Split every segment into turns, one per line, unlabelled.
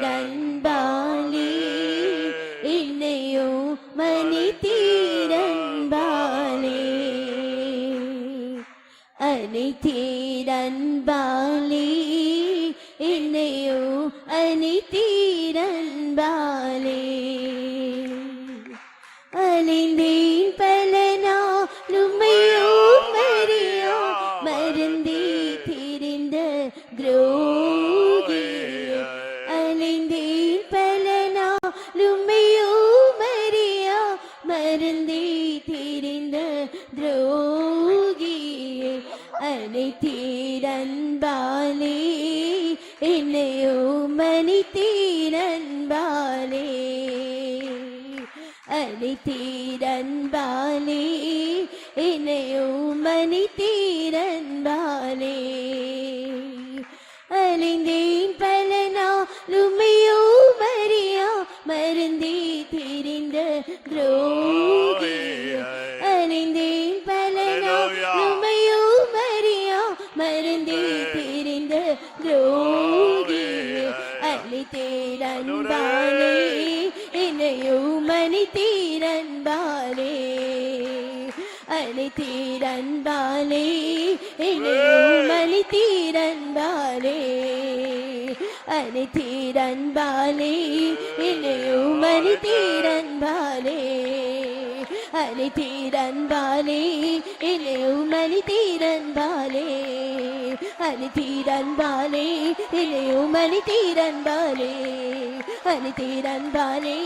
அனைத்தீரன்பாலே என்னையோ மனிதீரன்பாலே அனைத்தீரன்பாலே என்னையோ அனைத்தீரன்பாலே அலைந்தேன் பல நாளுமையோ மரியா மருந்தே தெரிந்த துரோகி அலைந்தேன் பல நாளுமையோ மரியா மருந்தே தெரிந்த துரோகி அனைத்தீரன்பாலே என்னையோ மனிதீரன்பாலே அனைத்தீரன்பாலே என்னையோ மனிதீரன்பாலே அலைந்தேன் பல நாளுமையோ மரியா மருந்தே தெரிந்த துரோகி அலைந்தேன் பல நாளுமையோ மரியா மருந்தே தெரிந்த துரோகி அனைத்தீரன்பாலே என்னையோ மனிதீரன்பாலே அனைத்தீரன்பாலே என்னையோ மனிதீரன்பாலே அனைத்தீரன்பாலே என்னையோ மனிதீரன்பாலே அனைத்தீரன்பாலே என்னையோ மனிதீரன்பாலே அனைத்தீரன்பாலே என்னையோ மனிதீரன்பாலே அனைத்தீரன்பாலே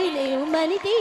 என்னையோ மனிதீ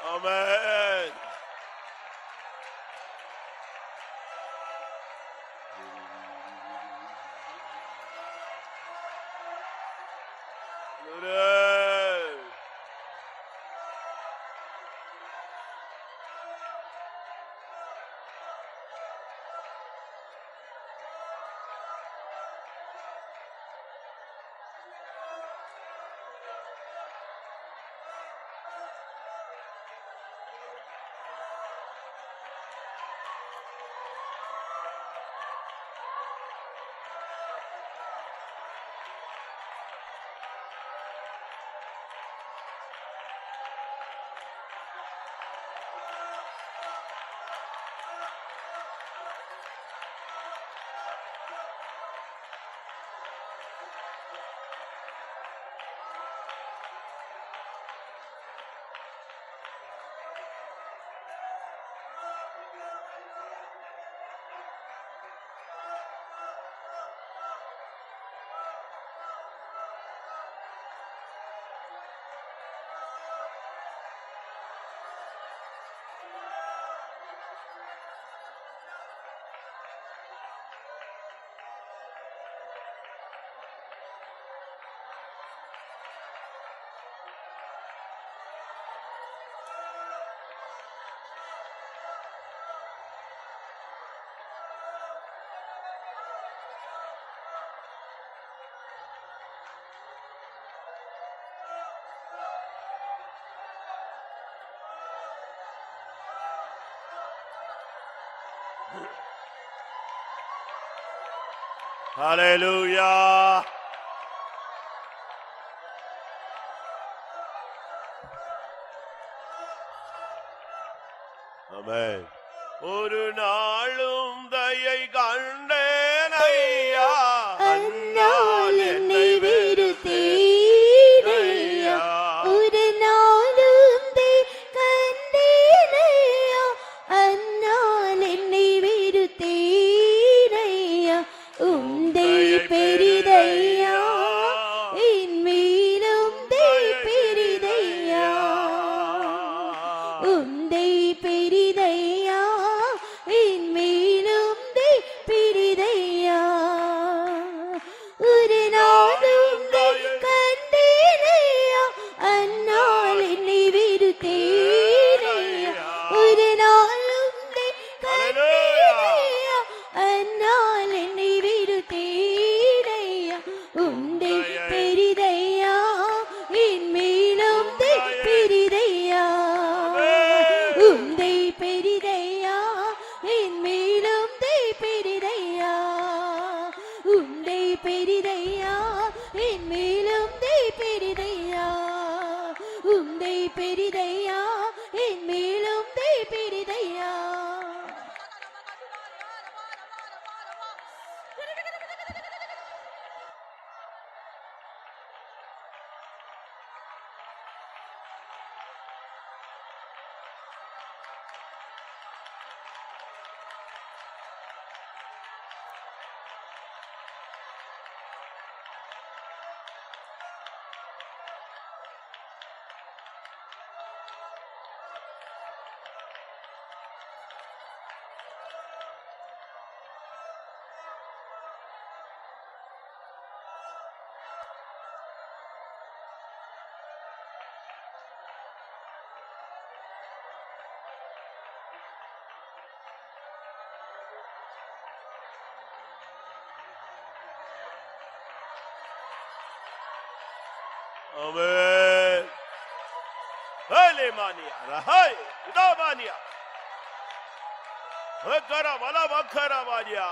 Amen. Hallelujah. Amen. ஒரு நாளும் தயை கண்டே
பெரிதையா என் மேலும் பெரிதையா உந்தை பெரிதையா என் மேலும் பெரிதையா
Amen. Halemania, Rahai, Idamania. Hakara, Vala, Vakara, Mania.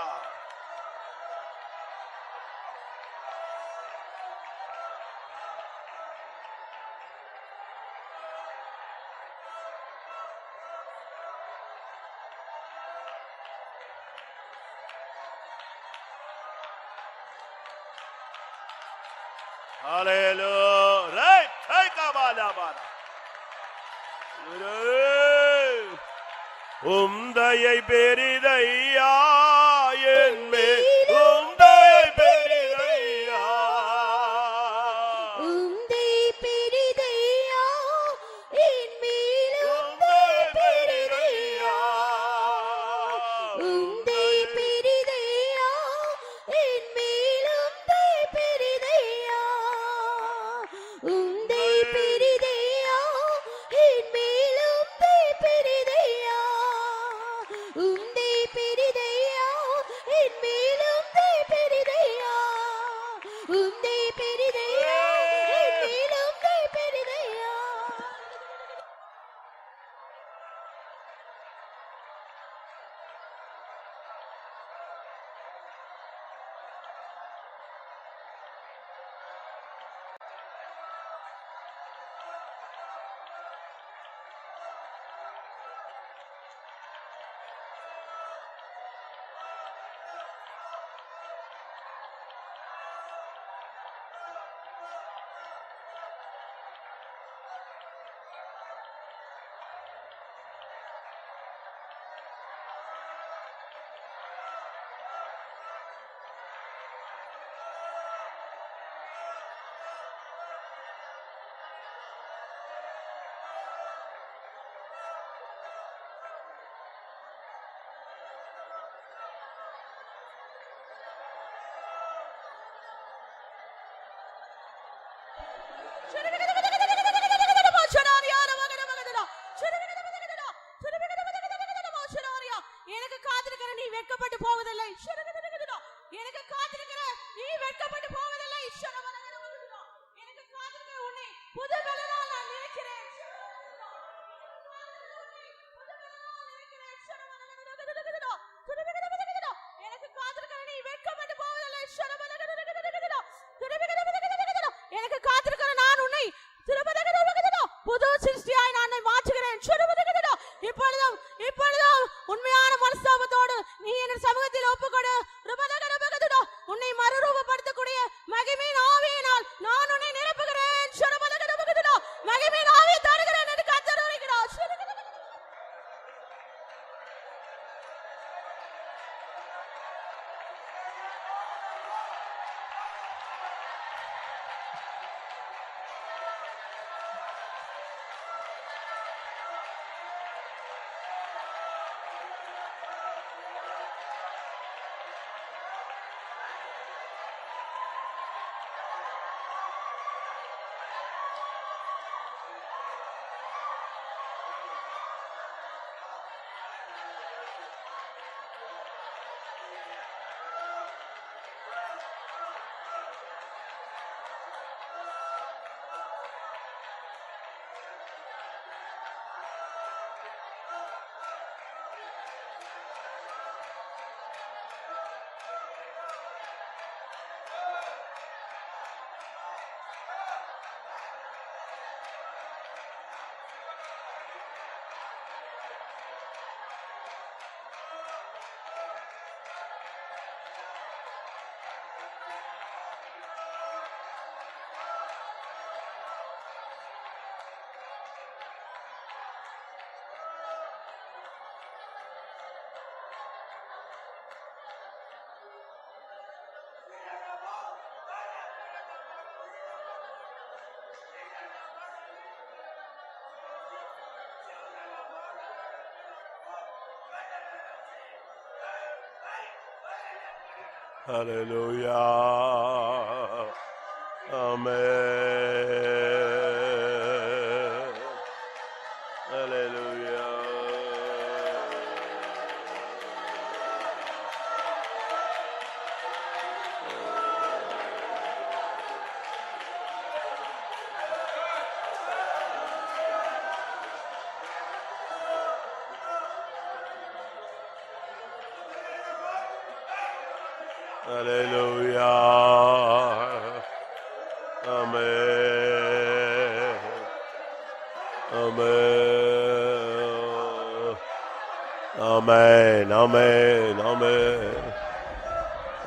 Hallelujah. Right. Take a bala. உம்தயை பெரிதையா என் மேல் உம்தயை பெரிதையா
உந்தை பெரிதையா என் மேலும் பெரிதையா உந்தை பெரிதையா என் மேலும் பெரிதையா உந்தை பெரிதையா என் மேலும் பெரிதையா உந்தை பெரிதையா என் மேலும் பெரிதையா உந்தை பெரிதையா என் மேலும் பெரிதையா
எனக்கு காத்திருக்கிற நீ வெட்கப்பட்டு போவதில்லை எனக்கு காத்திருக்கிற நீ வெட்கப்பட்டு போவதில்லை எனக்கு காத்திருக்கிற உன்னை புது பலனால் நான் நினைக்கிறேன் எனக்கு காத்திருக்கிற நீ வெட்கப்பட்டு போவதில்லை எனக்கு காத்திருக்கிற நான் உன்னை
Hallelujah. Amen. Hallelujah. Hallelujah. Amen. Amen. Amen. Amen. Amen.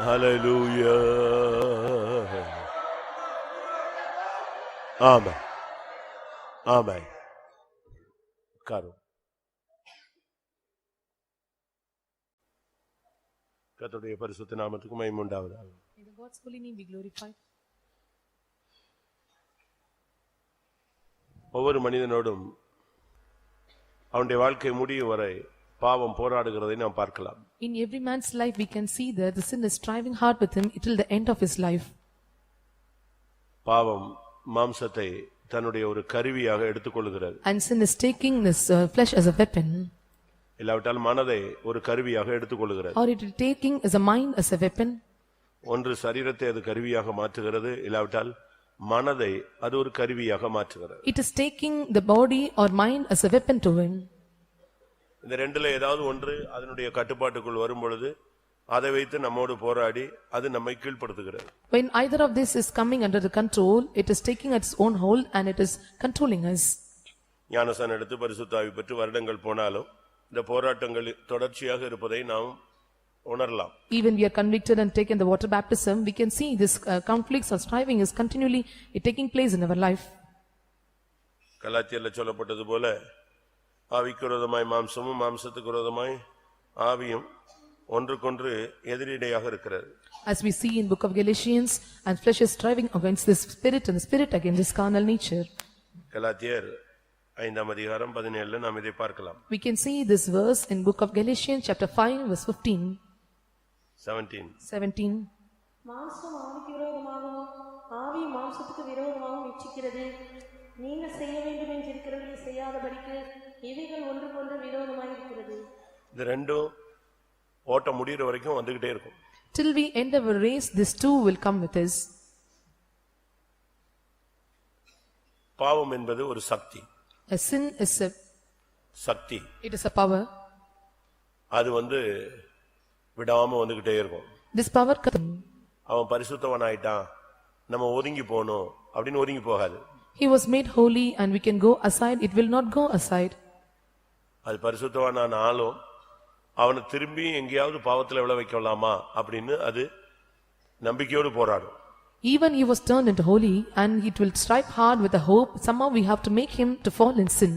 Hallelujah. Amen. Amen. Karu. கர்த்தருடைய பரிசுத்த நாமத்துக்கு மகிமை உண்டாவதாக.
May the God's holy name be glorified.
ஒவ்வொரு மனிதனோடும் அவனுடைய வாழ்க்கை முடியும் வரை பாவம் போராடுகிறதை நாம் பார்க்கலாம்.
In every man's life we can see that the sin is striving hard with him till the end of his life.
பாவம் மாம்சத்தை தன்னுடைய ஒரு கருவியாக எடுத்துக்கொள்கிறது.
And sin is taking this flesh as a weapon.
இல்லாவிட்டால் மனதை ஒரு கருவியாக எடுத்துக்கொள்கிறது.
Or it is taking as a mind as a weapon.
ஒன்று சரீரத்தை அது கருவியாக மாற்றுகிறது, இல்லாவிட்டால் மனதை அது ஒரு கருவியாக மாற்றுகிறது.
It is taking the body or mind as a weapon to him.
இந்த ரெண்டுல ஏதாவது ஒன்று அதனுடைய கட்டுப்பாட்டுக்குள் வரும் பொழுது அதை வைத்து நம்மோடு போராடி அது நம்மை கீழ்ப்படுத்துகிறது.
When either of this is coming under the control, it is taking its own hold and it is controlling us.
ஞானஸ்நானம் எடுத்து பரிசுத்த ஆவி பெற்று வருடங்கள் போனாலும் இந்த போராட்டங்கள் தொடர்ச்சியாக இருப்பதை நாம் உணரலாம்.
Even we are convicted and taken the water baptism, we can see this conflicts or striving is continually taking place in our life.
கலாத்தியர்ல சொல்லப்பட்டது போல ஆவிக்கு விரோதமாய் மாம்சமும் மாம்சத்துக்கு விரோதமாய் ஆவியும் ஒன்றுக்கொன்று எதிரிடையாக இருக்கிறது.
As we see in book of Galatians, and flesh is striving against this spirit and the spirit against this carnal nature.
கலாத்தியர் 5ஆம் அதிகாரம் 17ல நாம் இதை பார்க்கலாம்.
We can see this verse in book of Galatians chapter 5 verse 15. 17.
மாம்சம் ஆவிக்கு விரோதமாகவும் ஆவி மாம்சத்துக்கு விரோதமாகவும் இச்சிக்கிறது. நீங்கள் செய்ய வேண்டும் என்று இருக்கிறவர்களை செய்யாதபடிக்கு இவைகள் ஒன்றுக்கொன்று விரோதமாக இருக்கிறது.
இந்த ரெண்டும் ஓட்ட முடிகிற வரைக்கும் வந்துகிட்டே இருக்கும்.
Till we end our race, this too will come with us.
பாவம் என்பது ஒரு சக்தி.
A sin is a
Sakthi.
It is a power.
அது விடாம வந்துகிட்டே இருக்கும்.
This power comes.
அவன் பரிசுத்தவன் ஆயிட்டான், நம்ம ஒதுங்கி போணும் அப்படின்னு ஒதுங்கி போகாது.
He was made holy and we can go aside, it will not go aside.
அது பரிசுத்தவனான ஆளும் அவனை திரும்பி எங்கேயாவது பாவத்துல விழ வைக்கலாமா அப்படின்னு அது நம்பிக்கையோடு போராடும்.
Even he was turned into holy and it will strive hard with a hope, somehow we have to make him to fall in sin.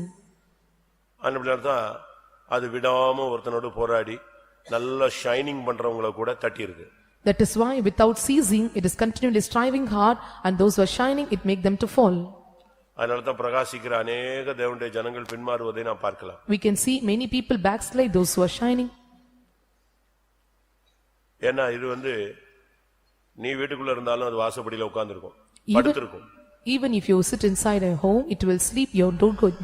அன்னைக்குதான் அது விடாம ஒருத்தனோடு போராடி நல்ல ஷைனிங் பண்றவங்கள கூட தட்டி இருக்கு.
That is why without ceasing it is continually striving hard, and those who are shining it make them to fall.
அதனாலதான் பிரகாசிக்கிற अनेक தேவனுடைய ஜனங்கள் பின்மாறுவதை நாம் பார்க்கலாம்.
We can see many people backslide those who are shining.
ஏன்னா இது நீ வீட்டுக்குள்ள இருந்தாலும் அது வாசப்படியில உட்கார்ந்திருக்கும், படுத்திருக்கும்.
Even if you sit inside a home, it will sleep your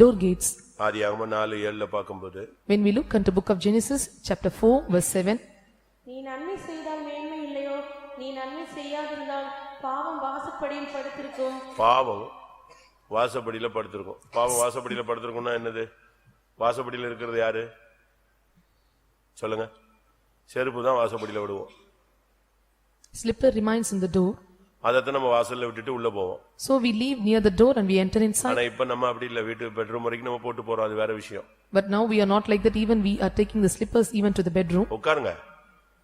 door gates.
ஆதியாகமம் 4:7 பார்க்கும்போது
When we look into book of Genesis chapter 4 verse 7,
நீ நன்மை செய்தால் மேன்மை இல்லையோ, நீ நன்மை செய்யாதிருந்தால் பாவம் வாசப்படியில் படுத்திருக்கும்.
பாவம் வாசப்படியில படுத்திருக்கும். பாவம் வாசப்படியில படுத்திருக்கும்னா என்னது? வாசப்படியில இருக்கிறது யாரு சொல்லுங்க? செருப்பு தான் வாசப்படியில விடுவோம்.
slipper remains in the door.
அதத்தான் நம்ம வாசல்ல விட்டுட்டு உள்ள போவோம்.
So we leave near the door and we enter inside.
ஆனா இப்ப நம்ம அப்படி இல்ல, வீட்டு பெட்ரூம் வரைக்கும் நம்ம போட்டு போறோம், அது வேற விஷயம்.
But now we are not like that, even we are taking the slippers even to the bedroom.
உட்காருங்க,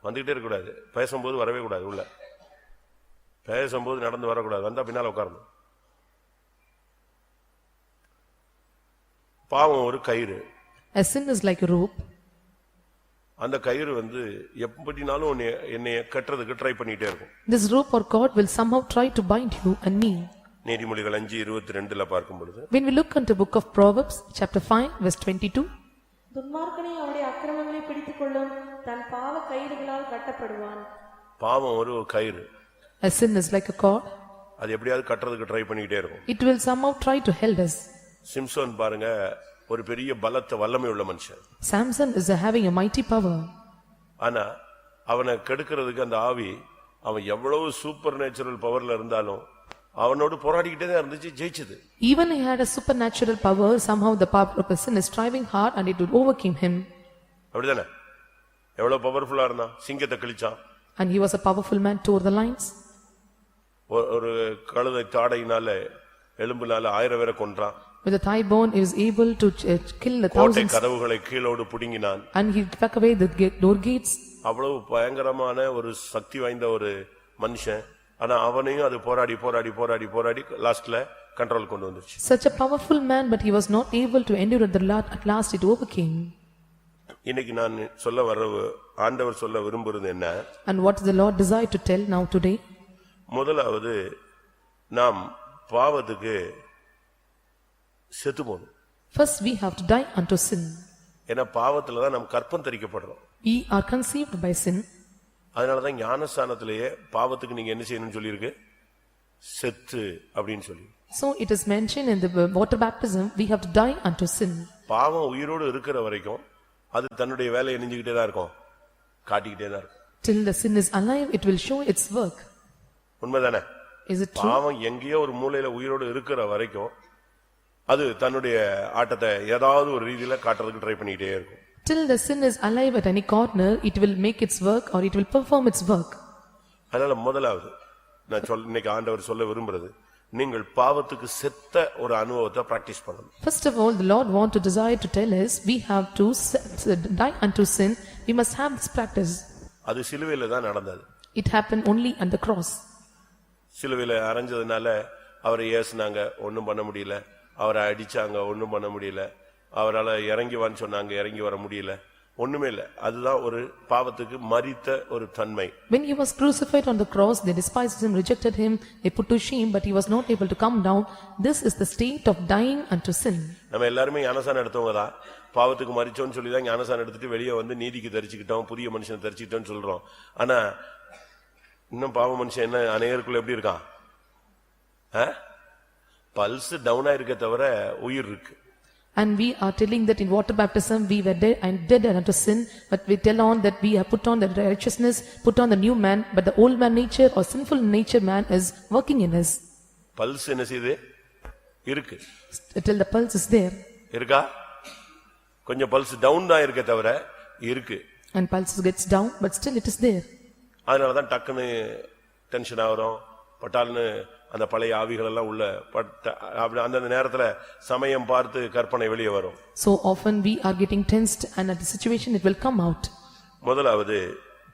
வந்துகிட்டே இருக்க கூடாது. பேசும்போது வரவே கூடாது, உள்ள பேசும்போது நடந்து வரக்கூடாது, வந்தா பின்னால உட்காரணும். பாவம் ஒரு கயிறு.
A sin is like a rope.
அந்த கயிறு எப்படினாலும் என்னை கட்டறதுக்கு ட்ரை பண்ணிட்டே இருக்கும்.
This rope or cord will somehow try to bind you and me.
நீதிமொழிகள் 5:22ல பார்க்கும் பொழுது,
When we look into book of Proverbs chapter 5 verse 22,
துன்மார்க்கனை அவருடைய அக்கிரமங்களை பிடித்துக் கொள்ளும், தன் பாவ கயிறுகளால் கட்டப்படுவான்.
பாவம் ஒரு கயிறு.
A sin is like a cord.
அது எப்படியாவது கட்டுறதுக்கு ட்ரை பண்ணிக்கிட்டே இருக்கும்.
It will somehow try to hold us.
Samson பாருங்க, ஒரு பெரிய பலத்த வல்லமை உள்ள மனுஷன்.
Samson is having a mighty power.
ஆனா அவனை கெடுக்கிறதுக்கு அந்த ஆவி, அவன் எவ்வளவு சூப்பர் நேச்சுரல் பவர்ல இருந்தாலும் அவனோடு போராடிக்கிட்டே தான் இருந்துச்சு, ஜெயிச்சது.
Even he had a supernatural power, somehow the power of a sin is striving hard and it would overcome him.
அப்படிதானே? எவ்வளவு பவர்ஃபுல்லா இருந்தான், சிங்கத்தை கிழிச்சான்.
And he was a powerful man, tore the lions.
ஒரு கழுதை தாடையினால எலும்புனால 1000 பேரை கொன்றான்.
With a thigh bone he was able to kill the
கோட்டை
thousands.
கதவுகளை கீழோடு புடுங்கினான்.
And he took away the door gates.
அவ்வளவு பயங்கரமான ஒரு சக்தி வாய்ந்த ஒரு மனுஷன். ஆனா அவனையும் அது போராடி போராடி போராடி போராடி லாஸ்ட்ல கண்ட்ரோல் கொண்டு வந்துருச்சு.
Such a powerful man, but he was not able to endure at last it overcame.
இன்னைக்கு நான் சொல்ல வர ஆண்டவர் சொல்ல விரும்புறது என்ன?
And what does the Lord desire to tell now today?
முதலாவது, நாம் பாவத்துக்கு செத்து போகணும்.
First we have to die unto sin.
ஏன்னா பாவத்துல தான் நாம் கற்பம் தரிக்கப்படுறோம்.
We are conceived by sin.
அதனாலதான் ஞானஸ்தானத்திலேயே பாவத்துக்கு நீங்க என்ன செய்யணும்னு சொல்லியிருக்கு, செத்து அப்படின்னு சொல்லி.
So it is mentioned in the water baptism, we have to die unto sin.
பாவம் உயிரோடு இருக்கிற வரைக்கும் அது தன்னுடைய வேலையை நெஞ்சுக்கிட்டே தான் இருக்கும், காட்டிக்கிட்டே தான் இருக்கும்.
Till the sin is alive, it will show its work.
உண்மைதானே?
Is it true?
பாவம் எங்கேயோ ஒரு மூலையில உயிரோடு இருக்கிற வரைக்கும் அது தன்னுடைய ஆட்டத்தை ஏதாவது ஒரு ரீதியில காட்டுறதுக்கு ட்ரை பண்ணிக்கிட்டே இருக்கும்.
Till the sin is alive at any corner, it will make its work or it will perform its work.
அதனால முதலாவது நான் இன்னைக்கு ஆண்டவர் சொல்ல விரும்புறது, நீங்கள் பாவத்துக்கு செத்த ஒரு அனுபவத்தை பிராக்டிஸ் பண்ணணும்.
First of all, the Lord want to desire to tell us, we have to die unto sin. We must have this practice.
அது சிலுவையில தான் நடந்தது.
It happened only on the cross.
சிலுவையில அறைஞ்சதுனால அவரை ஏசுனாங்க, ஒண்ணும் பண்ண முடியல. அவரை அடிச்சாங்க, ஒண்ணும் பண்ண முடியல. அவரால இறங்கி வான்னு சொன்னாங்க, இறங்கி வர முடியல. ஒண்ணுமே இல்ல. அதுதான் ஒரு பாவத்துக்கு மரித்த ஒரு தன்மை.
When he was crucified on the cross, they despised him, rejected him, they put to shame, but he was not able to come down. This is the state of dying unto sin.
நம்ம எல்லாருமே ஞானசானம் எடுத்தவங்க தான். பாவத்துக்கு மரிச்சோன்னு சொல்லி தான் ஞானசானம் எடுத்துட்டு வெளியே வந்து நீதிக்கு தரிச்சுக்கிட்டோம், புதிய மனுஷனை தரிச்சுக்கிட்டோம்னு சொல்றோம். ஆனா இன்னும் பாவ மனுஷன் என்ன அநேகருக்குள்ள எப்படி இருக்கான்? பல்ஸ் டவுனா இருக்க தவிர உயிர் இருக்கு.
And we are telling that in water baptism we were dead unto sin, but we tell on that we have put on the righteousness, put on the new man, but the old man nature or sinful nature man is working in us.
Pulse என்ன செய்யுது? இருக்கு.
Till the pulse is there.
இருக்கா? கொஞ்சம் pulse down தான் இருக்க தவிர இருக்கு.
And pulse gets down, but still it is there.
அதனாலதான் டக்குன்னு டென்ஷன் ஆகிறோம், பட்டால்னு அந்த பழைய ஆவிகள் எல்லாம் உள்ள அந்த நேரத்துல சமயம் பார்த்து கற்பனை வெளியே வரும்.
So often we are getting tensed and at the situation it will come out.
முதலாவது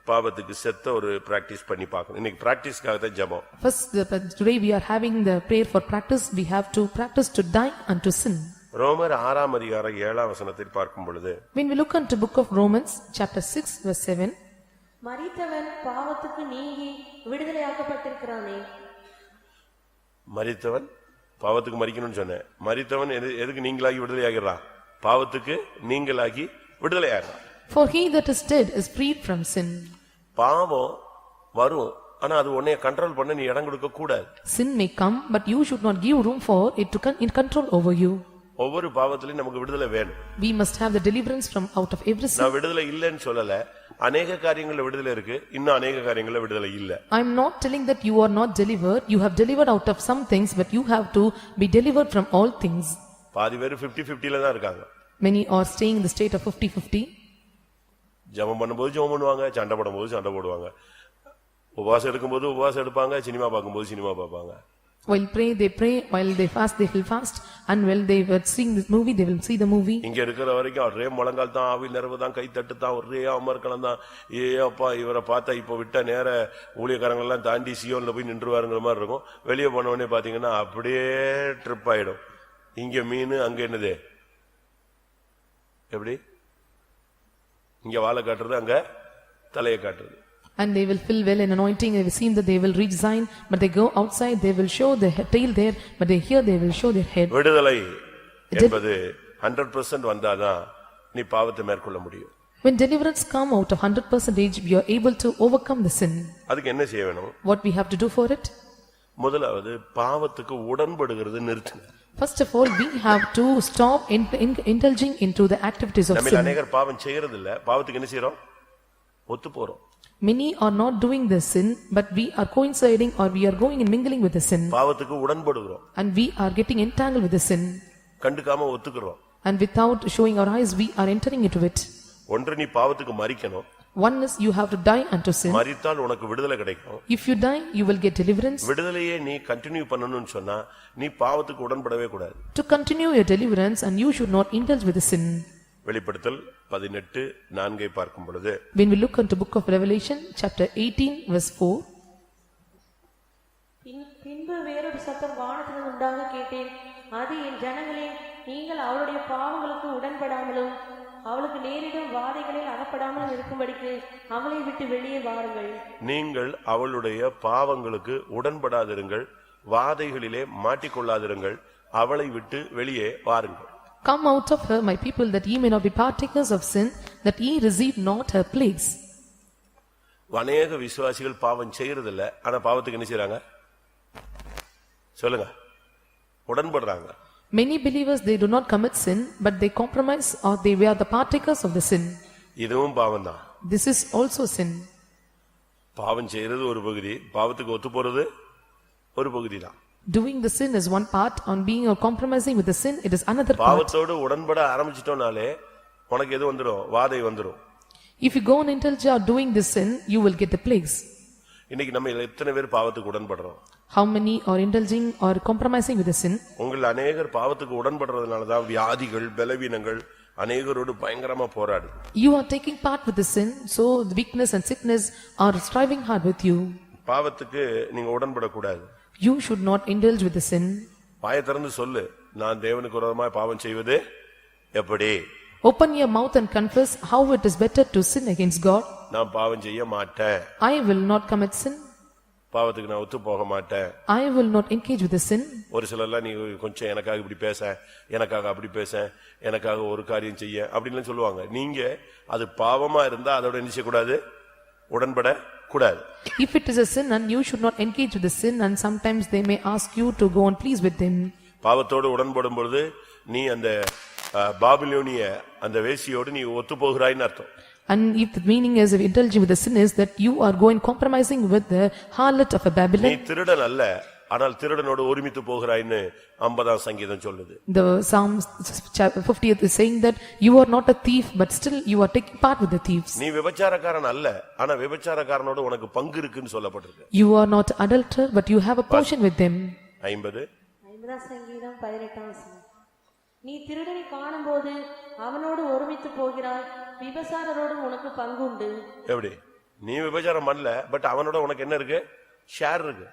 பாவத்துக்கு செத்த ஒரு பிராக்டிஸ் பண்ணி பார்க்கணும். இன்னைக்கு பிராக்டிஸ்க்காக தான் ஜெபம்.
First, today we are having the prayer for practice. We have to practice to die unto sin.
ரோமர் 6 அதிகாரம் 7 வசனத்தில் பார்க்கும் பொழுது,
When we look into book of Romans chapter 6 verse 7,
மரித்தவன் பாவத்துக்கு நீங்கி விடுதலையாக்கப்பட்டிருக்கிறானே.
மரித்தவன் பாவத்துக்கு மரிக்கணும்னு சொன்னேன். மரித்தவன் எதுக்கு நீங்களாகி விடுதலை ஆகிறான்? பாவத்துக்கு நீங்களாகி விடுதலை ஆகிறான்.
For he that is dead is freed from sin.
பாவம் வரும், ஆனா அது உன்னை கண்ட்ரோல் பண்ண நீ இடம் கொடுக்க கூடாது.
Sin may come, but you should not give room for it to in control over you.
ஒவ்வொரு பாவத்திலயும் நமக்கு விடுதலை வேணும்.
We must have the deliverance from out of every sin.
நான் விடுதலை இல்லைன்னு சொல்லல, அநேக காரியங்கள்ல விடுதலை இருக்கு, இன்னும் அநேக காரியங்கள்ல விடுதலை இல்ல.
I am not telling that you are not delivered. You have delivered out of some things, but you have to be delivered from all things.
பாதி பேர் 50-50ல தான் இருக்காங்க.
Many are staying in the state of 50-50.
ஜெபம் பண்ணும்போது ஜெபம் பண்ணுவாங்க, சண்டை போடும்போது சண்டை போடுவாங்க. உபவாசம் எடுக்கும்போது உபவாசம் எடுப்பாங்க, சினிமா பார்க்கும்போது சினிமா பார்ப்பாங்க.
While they pray, while they fast, they will fast, and while they were seeing this movie, they will see the movie.
இங்க இருக்கிற வரைக்கும் ஒரே முழங்கால் தான், ஆவி நிறைவு தான், கை தட்டு தான், ஒரே அமர்க்கலாம் தான். அப்பா இவரை பார்த்தா இப்ப விட்ட நேர ஊழியக்காரங்க எல்லாம் தாண்டி சியோன்ல போய் நின்றுவாருங்கிற மாதிரி இருக்கும். வெளியே போன உடனே பாத்தீங்கன்னா அப்படியே ட்ரிப் ஆயிடும். இங்க மீன், அங்க என்னது, எப்படி இங்க வாழை காட்டுறது, அங்க தலையை காட்டுறது.
And they will fill well in anointing. They will seem that they will reach Zion, but they go outside, they will show their tail there, but here they will show their head.
விடுதலை என்பது 100% வந்தாதான் நீ பாவத்தை மேற்கொள்ள முடியும்.
When deliverance come out of 100%, we are able to overcome the sin.
அதுக்கு என்ன செய்ய வேணும்?
What we have to do for it?
முதலாவது பாவத்துக்கு உடன்படுகிறது நிறுத்துங்க.
First of all, we have to stop indulging into the activities of
நம்மில்
sin.
அநேகர் பாவம் செய்யறது இல்ல, பாவத்துக்கு என்ன செய்றோம்? ஒத்து போறோம்.
Many are not doing the sin, but we are coinciding or we are going and mingling with the sin.
பாவத்துக்கு உடன்படுகிறோம்.
And we are getting entangled with the sin.
கண்டுக்காம ஒத்துக்குறோம்.
And without showing our eyes, we are entering into it.
ஒன்று நீ பாவத்துக்கு மரிக்கணும்.
One is you have to die unto sin.
மரித்தால் உனக்கு விடுதலை கிடைக்கும்.
If you die, you will get deliverance.
விடுதலையே நீ continue பண்ணணும்னு சொன்னா நீ பாவத்துக்கு உடன்படவே கூடாது.
To continue your deliverance and you should not indulge with the sin.
வெளிப்படுத்தல் 18:4 பார்க்கும் பொழுது
When we look into book of Revelation chapter 18 verse 4,
பின்பு வேறொரு சத்தம் வானத்திலிருந்து உண்டாக கேட்டேன். அது என் ஜனங்களே, நீங்கள் அவளுடைய பாவங்களுக்கு உடன்படாமலும் அவளுக்கு நேரிடும் வாதைகளில் அகப்படாமலும் இருக்கும்படிக்கு அவளை விட்டு வெளியே வாருங்கள்.
நீங்கள் அவளுடைய பாவங்களுக்கு உடன்படாதிருங்கள், வாதைகளிலே மாட்டிக்கொள்ளாதிருங்கள், அவளை விட்டு வெளியே வாருங்கள்.
come out of her, my people, that ye may not be partakers of sin, that ye receive not her plagues.
அநேக விசுவாசிகள் பாவம் செய்யறது இல்ல, ஆனா பாவத்துக்கு என்ன செய்றாங்க? சொல்லுங்க. உடன்படுறாங்க.
Many believers, they do not commit sin, but they compromise or they are the partakers of the sin.
இதுவும் பாவம்தான்.
This is also sin.
பாவம் செய்யறது ஒரு பகுதி, பாவத்துக்கு ஒத்து போறது ஒரு பகுதி தான்.
Doing the sin is one part, on being or compromising with the sin, it is another part.
பாவத்தோடு உடன்பட ஆரம்பிச்சிட்டோம்னாலே உனக்கு எது வந்துரும்? வாதை வந்துரும்.
If you go and indulge or doing this sin, you will get the plagues.
இன்னைக்கு நம்ம எத்தனை பேர் பாவத்துக்கு உடன்படுறோம்?
How many are indulging or compromising with the sin?
உங்கள் அநேகர் பாவத்துக்கு உடன்படுறதுனால தான் வியாதிகள், பலவீனங்கள் அநேகரோடு பயங்கரமா போராடு.
You are taking part with the sin, so the weakness and sickness are striving hard with you.
பாவத்துக்கு நீங்க உடன்படக்கூடாது.
You should not indulge with the sin.
வாயை திறந்து சொல்லு, நான் தேவனுக்கு விரோதமாய் பாவம் செய்வது எப்படி?
Open your mouth and confess how it is better to sin against God.
நான் பாவம் செய்ய மாட்டேன்.
I will not commit sin.
பாவத்துக்கு நான் ஒத்து போக மாட்டேன்.
I will not engage with the sin.
ஒரு சிலர்லாம் நீ கொஞ்சம் எனக்காக இப்படி பேச, எனக்காக அப்படி பேச, எனக்காக ஒரு காரியம் செய்ய அப்படின்லாம் சொல்லுவாங்க. நீங்க அது பாவமா இருந்தா அதோட என்ன செய்யக்கூடாது? உடன்பட கூடாது.
If it is a sin and you should not engage with the sin, and sometimes they may ask you to go and please with them.
பாவத்தோடு உடன்படும் பொழுது நீ அந்த பாபிலோனிய அந்த வேசியோடு நீ ஒத்து போகிறாய்ன்னு அர்த்தம்.
And if the meaning is of indulging with the sin is that you are going compromising with the harlot of a
நீ
Babylon.
திருடன் அல்ல, ஆனால் திருடனோடு ஒருமித்து போகிறாய்ன்னு 50ஆம் சங்கீதம் சொல்லுது.
The Psalm 50th is saying that you are not a thief, but still you are taking part with the thieves.
நீ விபச்சாரக்காரன் அல்ல, ஆனா விபச்சாரக்காரனோடு உனக்கு பங்கு இருக்குன்னு சொல்லப்பட்டிருக்கு.
You are not adulterer, but you have a portion with them.
50ஆம் சங்கீதம் 18ஆம் வசனம். நீ திருடனை காணும்போது அவனோடு ஒருமித்து போகிறாய், விபசாரரோடும் உனக்கு பங்கு உண்டு.
எப்படி? நீ விபச்சாரம் பண்ணல, பட் அவனோட உனக்கு என்ன இருக்கு? ஷேர் இருக்கு.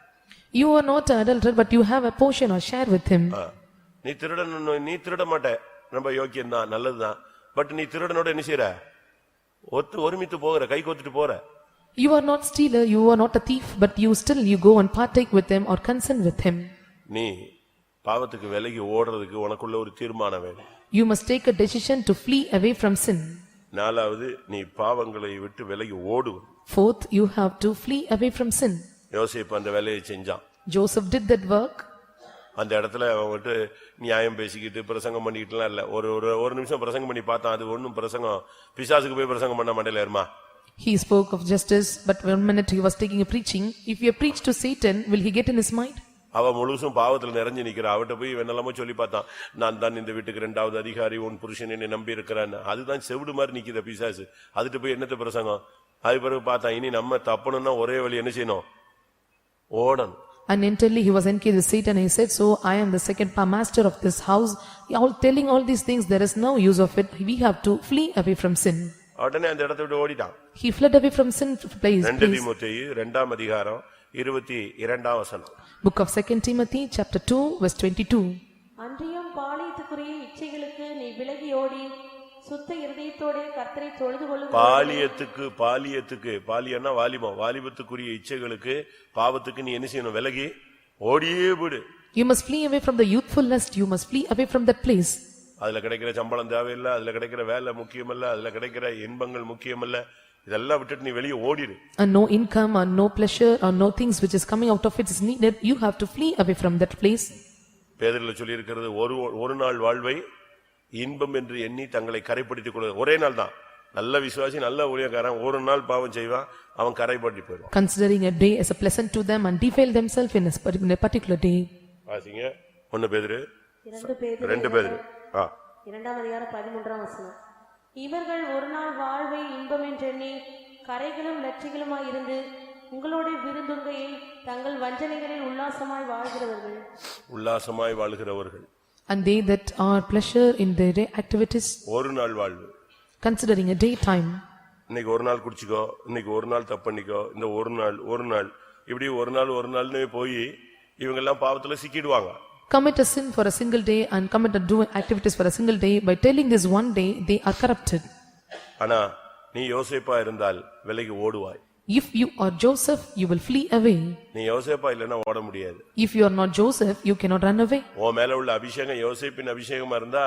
You are not an adulterer, but you have a portion or share with him.
நீ திருட மாட்ட, ரொம்ப யோக்கியம் தான், நல்லதுதான். பட் நீ திருடனோட என்ன செய்யற? ஒருமித்து போகிற, கை கோத்துட்டு போற.
You are not stealer, you are not a thief, but you go and partake with them or consent with him.
நீ பாவத்துக்கு விலகி ஓடுறதுக்கு உனக்குள்ள ஒரு தீர்மானம் வேணும்.
You must take a decision to flee away from sin.
நாலாவது, நீ பாவங்களை விட்டு விலகி ஓடு.
Fourth, you have to flee away from sin.
யோசேப்பு அந்த வேலையை செஞ்சான்.
Joseph did that work.
அந்த இடத்துல அவன் நியாயம் பேசிக்கிட்டு பிரசங்கம் பண்ணிக்கிட்டுலாம் இல்ல. ஒரு நிமிஷம் பிரசங்கம் பண்ணி பார்த்தான், அது ஒன்னும் பிரசங்கம், பிசாசுக்கு போய் பிரசங்கம் பண்ண மண்டையில ஏறுமா?
He spoke of justice, but 1 minute he was taking a preaching. If you preach to Satan, will he get in his mind?
அவ முழுசும் பாவத்துல நிறைஞ்சு நிக்கிறா. அவட்ட போய் என்னெல்லாமோ சொல்லி பார்த்தான், நான் தான் இந்த வீட்டுக்கு 2வது அதிகாரி, உன் புருஷன் என்னை நம்பி இருக்கிறான்னு. அதுதான் செவிடு மாதிரி நிக்கிற பிசாசு. அதுட்டு போய் என்னத்த பிரசங்கம்? அது பிறகு பார்த்தான், இனி நம்ம தப்பணும்னா ஒரே வழி என்ன செய்யணும்? ஓடணும்.
And internally he was engaged with Satan. He said, so I am the second master of this house. All telling all these things, there is no use of it. We have to flee away from sin.
உடனே அந்த இடத்தை விட்டு ஓடிட்டான்.
He fled away from sin place.
2 தீமோத்தேயு 2ஆம் அதிகாரம் 22ஆம் வசனம்.
Book of 2 Timothy chapter 2 verse 22.
அன்றியும் பாலியத்துக்குரிய இச்சைகளுக்கு நீ விலகி ஓடி சுத்த இருதயத்தோடே கர்த்தரை தொழுது கொள்ளும். பாலியன்னா வாலிபம்,
வாலிபத்துக்குரிய இச்சைகளுக்கு, பாவத்துக்கு நீ என்ன செய்யணும்? விலகி ஓடியே விடு.
You must flee away from the youthful lust. You must flee away from that place.
அதுல கிடைக்கிற சம்பளம் தேவையில்லை, அதுல கிடைக்கிற வேலை முக்கியமல்ல, அதுல கிடைக்கிற இன்பங்கள் முக்கியமல்ல, இதெல்லாம் விட்டுட்டு நீ வெளியே ஓடிடு.
And no income or no pleasure or no things which is coming out of it is needed. You have to flee away from that place.
பேதுருல சொல்லி இருக்கிறது, ஒரு நாள் வாழ்வை இன்பம் என்று எண்ணி தங்களை கரைப்படுத்திக் கொள்வது. ஒரே நாள் தான். நல்ல விசுவாசி, நல்ல ஊழியக்காரன் ஒரு நாள் பாவம் செய்வான், அவன் கரைப்படுத்தி போயிடுவான்.
Considering a day as a pleasant to them and defile themselves in a particular day.
வாசிங்க 1 பேதுரு
2
பேதுரு
2ஆம் அதிகாரம் 13ஆம் வசனம். இவர்கள் ஒரு நாள் வாழ்வை இன்பம் என்றெண்ணி கரைகளும் லட்சிகளுமாய் இருந்து உங்களோட விருந்துங்கையில் தங்கள் வஞ்சனைகளில் உல்லாசமாய் வாழ்கிறவர்கள்.
And they that are pleasure in their day activities.
ஒரு நாள் வாழ்வு.
Considering a day time.
இன்னைக்கு ஒரு நாள் குடிச்சுக்கோ, இன்னைக்கு ஒரு நாள் தப்பு பண்ணிக்கோ, இந்த ஒரு நாள் இப்படி ஒரு நாள்னு போய் இவங்க எல்லாம் பாவத்துல சிக்கிடுவாங்க.
Commit a sin for a single day and commit a do activities for a single day. By telling this one day, they are corrupted.
ஆனா நீ யோசேப்பா இருந்தால் விலகி ஓடுவாய்.
If you are Joseph, you will flee away.
நீ யோசேப்பா இல்லனா ஓட முடியாது.
If you are not Joseph, you cannot run away.
உன் மேல உள்ள அபிஷேகம் யோசேப்பின் அபிஷேகமா இருந்தா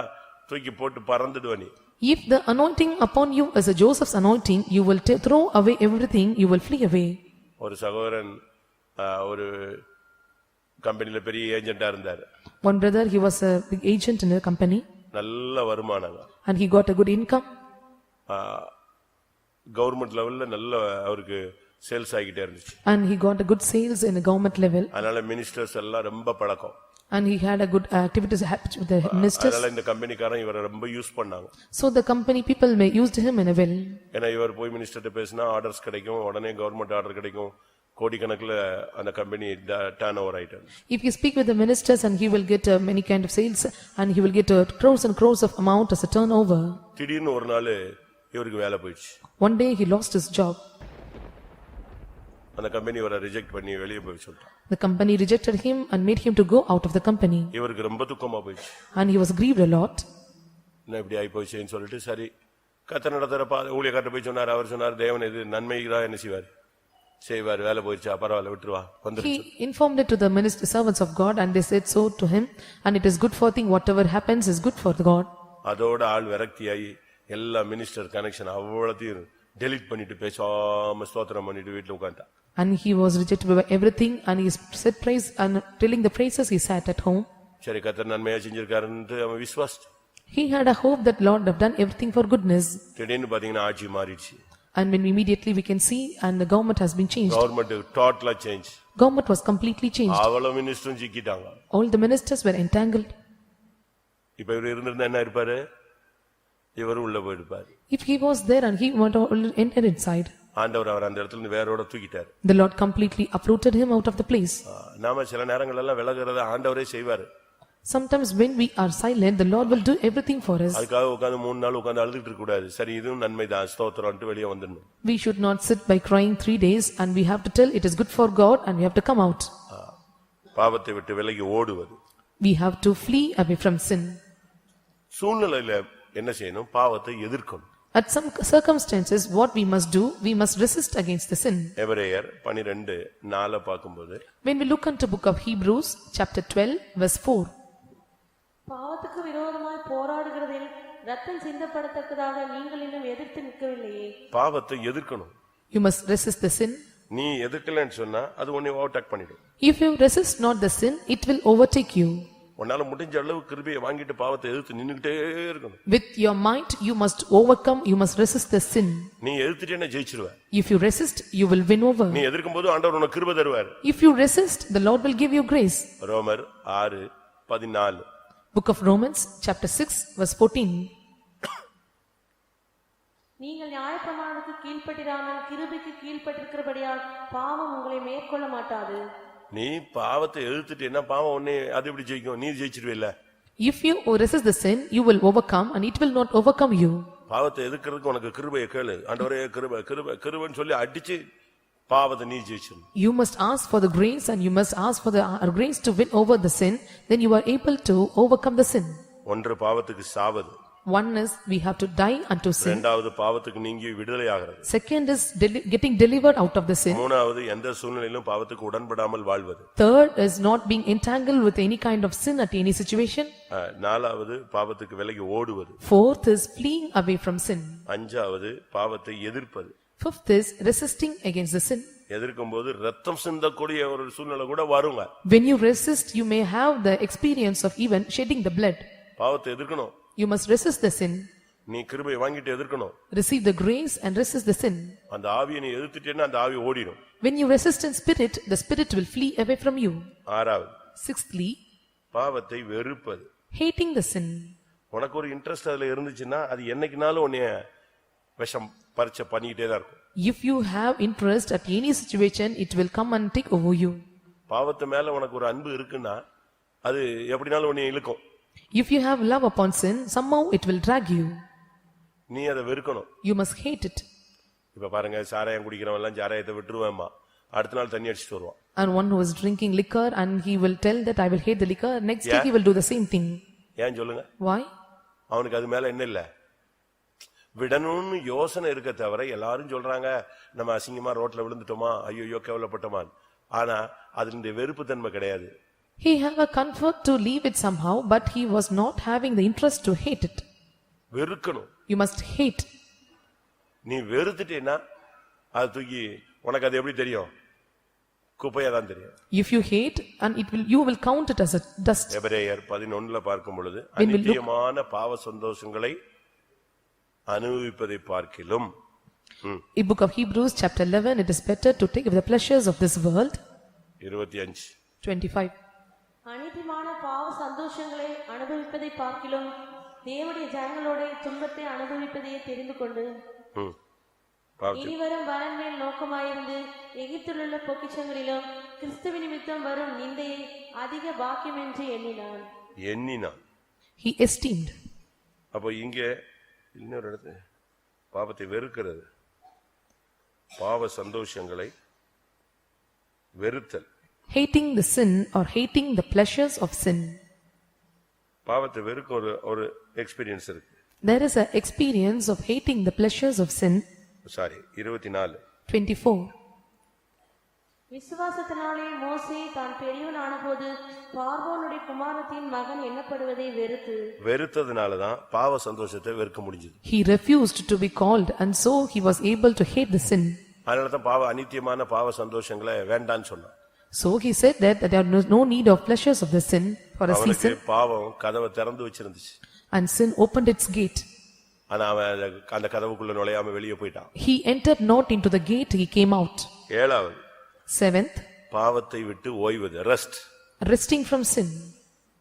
தூக்கி போட்டு பறந்துடுவ நீ.
If the anointing upon you is a Joseph's anointing, you will throw away everything, you will flee away.
ஒரு சகோதரன் ஒரு கம்பெனில பெரிய ஏஜென்ட்டா இருந்தார்.
One brother, he was a big agent in a company.
நல்ல வருமானம்.
And he got a good income.
Government லெவல்ல நல்ல அவருக்கு சேல்ஸ் ஆகிட்டே இருந்துச்சு.
And he got a good sales in a government level.
அதனால மினிஸ்டர்ஸ் எல்லாம் ரொம்ப பழக்கம்.
And he had a good activities with the ministers.
அதனால இந்த கம்பெனிக்காரன் இவரை ரொம்ப யூஸ் பண்ணாங்க.
So the company people may used him in a well.
ஏன்னா இவர் போய் மினிஸ்டர்ட்ட பேசினா ஆர்டர்ஸ் கிடைக்கும், உடனே கவர்மெண்ட் ஆர்டர் கிடைக்கும், கோடிக்கணக்கில் அந்த கம்பெனி டர்ன் ஓவர் ஆயிட்டு.
If you speak with the ministers and he will get many kind of sales and he will get crores and crores of amount as a turnover.
திடீர்னு ஒரு நாள் இவருக்கு வேலை போயிடுச்சு.
One day he lost his job.
அந்த company இவரை reject பண்ணி வெளியே போய் சொல்லிட்டான்.
The company rejected him and made him to go out of the company.
இவருக்கு ரொம்ப துக்கமா போயிடுச்சு.
And he was grieved a lot.
நான் இப்படி ஆகி போயிடுச்சேன்னு சொல்லிட்டு சரி கர்த்தர் நடத்துற ஊழியக்காரர் போய் சொன்னார். அவர் சொன்னார், தேவன் இது நன்மைதான் என்ன செய்வார், வேலை போயிடுச்சா பரவாயில்ல விட்டுருவா வந்துருச்சு.
He informed it to the minister servants of God and they said so to him, and it is good for thing, whatever happens is good for God.
அதோட ஆள் விரக்தியாகி எல்லா மினிஸ்டர் கனெக்ஷன் அவ்வளத்தையும் டெலீட் பண்ணிட்டு பேசாம ஸ்தோத்திரம் பண்ணிட்டு வீட்டுல உட்கார்ந்தான்.
And he was rejected by everything and he said praise and telling the praises he sat at home.
சரி கர்த்தர் நன்மையா செஞ்சிருக்காருன்னு அவன் விசுவாசிச்சான்.
He had a hope that Lord have done everything for goodness.
திடீர்னு பாத்தீங்கன்னா ஆட்சி மாறிடுச்சு.
And when immediately we can see and the government has been changed.
Government totally changed.
Government was completely changed.
அவள மினிஸ்டரும் சிக்கிட்டாங்க.
All the ministers were entangled.
இப்ப இவர் இருந்திருந்தா என்ன இருப்பாரு? இவர் உள்ள போயிருப்பார்.
If he was there and he went enter inside.
ஆண்டவர் அவர் அந்த இடத்துல இருந்து வேரோட தூக்கிட்டார்.
The Lord completely uprooted him out of the place.
நாம சில நேரங்கள் எல்லாம் விலகுறத ஆண்டவரே செய்வார்.
Sometimes when we are silent, the Lord will do everything for us.
அதுக்காக உட்கார்ந்து 3 நாள் உட்கார்ந்து அழுதுட்டு இருக்க கூடாது. சரி இதுவும் நன்மைதான் ஸ்தோத்திரம்னு வெளியே வந்துடணும்.
We should not sit by crying 3 days and we have to tell it is good for God and we have to come out.
பாவத்தை விட்டு விலகி ஓடுவது.
We have to flee away from sin.
சூழ்நிலையில என்ன செய்யணும்? பாவத்தை எதிர்க்கணும்.
At some circumstances what we must do, we must resist against the sin.
எபிரேயர் 12:4 பாக்கும்போது
When we look into book of Hebrews chapter 12 verse 4.
பாவத்துக்கு விரோதமாய் போராடுகிறதில் ரத்தம் சிந்தப்படத்தக்கதாக நீங்கள் இன்னும் எதிர்த்து நிற்கவில்லையே.
பாவத்தை எதிர்க்கணும்.
You must resist the sin.
நீ எதிர்க்கலன்னு சொன்னா அது உன்னை ஓவர்டேக் பண்ணிடும்.
If you resist not the sin, it will overtake you.
உன்னால முடிஞ்ச அளவு கிருபையை வாங்கிட்டு பாவத்தை எதிர்த்து நின்னுட்டே இருக்கணும்.
With your might you must overcome, you must resist the sin.
நீ எதிர்த்துட்டேன்னா ஜெயிச்சிடுவ.
If you resist, you will win over.
நீ எதிர்க்கும்போது ஆண்டவர் உனக்கு கிருபை தருவார்.
If you resist, the Lord will give you grace.
ரோமர் 6:14.
Book of Romans chapter 6 verse 14.
நீங்கள் நியாயப்பிரமாணத்துக்கு கீழ்ப்பட்டிராமல் கிருபைக்கு கீழ்ப்பட்டிருக்கிறபடியால் பாவம் உங்களை மேற்கொள்ள மாட்டாது.
நீ பாவத்தை எதிர்த்துட்டேன்னா பாவம் உன்னை அது எப்படி ஜெயிக்கும்? நீ ஜெயிச்சிடுவில்ல.
If you resist the sin, you will overcome and it will not overcome you.
பாவத்தை எதிர்க்கிறதுக்கு உனக்கு கிருபையை கேளு. ஆண்டவரே கிருபை கிருபை கிருபைன்னு சொல்லி அடிச்சு பாவத்தை நீ ஜெயிச்சிடணும்.
You must ask for the grace and you must ask for the grace to win over the sin, then you are able to overcome the sin.
ஒன்று பாவத்துக்கு சாவது.
One is we have to die unto sin.
இரண்டாவது பாவத்துக்கு நீங்கி விடுதலை ஆகிறது.
Second is getting delivered out of the sin.
மூணாவது எந்த சூழ்நிலையிலும் பாவத்துக்கு உடன்படாமல் வாழ்வது.
Third is not being entangled with any kind of sin at any situation.
நாலாவது பாவத்துக்கு விலகி ஓடுவது.
Fourth is fleeing away from sin.
அஞ்சாவது பாவத்தை எதிர்ப்பது.
Fifth is resisting against the sin.
எதிர்க்கும்போது ரத்தம் சிந்தக்கூடிய ஒரு சூழ்நிலை கூட வருங்க.
When you resist, you may have the experience of even shedding the blood.
பாவத்தை எதிர்க்கணும்.
You must resist the sin.
நீ கிருபையை வாங்கிட்டு எதிர்க்கணும்.
Receive the grace and resist the sin.
அந்த ஆவியை நீ எதிர்த்துட்டேன்னா அந்த ஆவி ஓடிடும்.
When you resist in spirit, the spirit will flee away from you.
ஆறாவது.
Sixthly,
பாவத்தை வெறுப்பது.
hating the sin.
உனக்கு ஒரு இன்ட்ரெஸ்ட் அதுல இருந்துச்சுன்னா அது என்னைக்குனாலும் உன்னைய விஷம் பரிச்சை பண்ணிக்கிட்டே தான் இருக்கும்.
If you have interest at any situation, it will come and take over you.
பாவத்து மேல உனக்கு ஒரு அன்பு இருக்குன்னா அது எப்படினாலும் உன்னை இழுக்கும்.
If you have love upon sin, somehow it will drag you.
நீ அதை வெறுக்கணும்.
You must hate it.
இப்ப பாருங்க, சாராயம் குடிக்கிறவன் எல்லாம் சாராயத்தை விட்டுருவேம்மா, அடுத்த நாள் தண்ணி அடிச்சுட்டு வருவான்.
And one who is drinking liquor and he will tell that I will hate the liquor, next day he will do the same thing.
ஏன் சொல்லுங்க?
Why?
அவனுக்கு அது மேல என்ன இல்ல, விடணும்னு யோசனை இருக்க தவிர. எல்லாரும் சொல்றாங்க நம்ம அசிங்கமா ரோட்ல விழுந்துட்டோமா, ஐயோ கேவலப்பட்டோமா, ஆனா அதனுடைய வெறுப்பு தன்மை கிடையாது.
He have a comfort to leave it somehow, but he was not having the interest to hate it.
வெறுக்கணும்.
You must hate.
நீ வெறுத்துட்டேன்னா அது தூக்கி உனக்கு அது எப்படி தெரியும்? குப்பையா தான் தெரியும்.
If you hate, and you will count it as a dust.
எபிரேயர் 11 பார்க்கும் பொழுது அநித்தியமான பாவ சந்தோஷங்களை அனுபவிப்பதை பார்க்கிலும்.
In book of Hebrews chapter 11, it is better to take the pleasures of this world.
25.
25.
அநித்தியமான பாவ சந்தோஷங்களை அனுபவிப்பதை பார்க்கிலும் தேவனுடைய ஜனங்களோட துன்பத்தை அனுபவிப்பதையே தெரிந்து கொண்டு இனிவரும் பலன் மேல் நோக்கமாயிருந்து எகிப்திலுள்ள பொக்கிஷங்களிலும் கிறிஸ்துவ நிமித்தம் வரும் நிந்தையை அதிக பாக்கியம் என்று எண்ணினான்.
He esteemed.
அப்போ இங்கே இன்னொரு இடத்து பாவத்தை வெறுக்கிறது, பாவ சந்தோஷங்களை வெறுத்தல்.
Hating the sin or hating the pleasures of sin.
பாவத்தை வெறுக்க ஒரு எக்ஸ்பீரியன்ஸ் இருக்கு.
There is an experience of hating the pleasures of sin.
24.
24.
விசுவாசத்தினாலே மோசே தான் பெரியவன் ஆனபோது பார்வோனுடைய குமாரத்தின் மகன் எண்ணப்படுவதை
வெறுத்ததுனாலதான் பாவ சந்தோஷத்தை வெறுக்க முடிஞ்சது.
He refused to be called, and so he was able to hate the sin.
அதனாலதான் பாவ அநித்தியமான பாவ சந்தோஷங்களை வேண்டான்னு சொன்னான்.
So he said that there was no need of pleasures of the sin for a season.
பாவம் கதவை திறந்து வச்சிருந்துச்சு.
And sin opened its gate.
ஆனா அவன் அந்த கதவுக்குள்ள நுழையாம வெளியே போயிட்டான்.
He entered not into the gate, he came out.
7வது.
7th.
பாவத்தை விட்டு ஓய்வது, ரெஸ்ட்.
Resting from sin.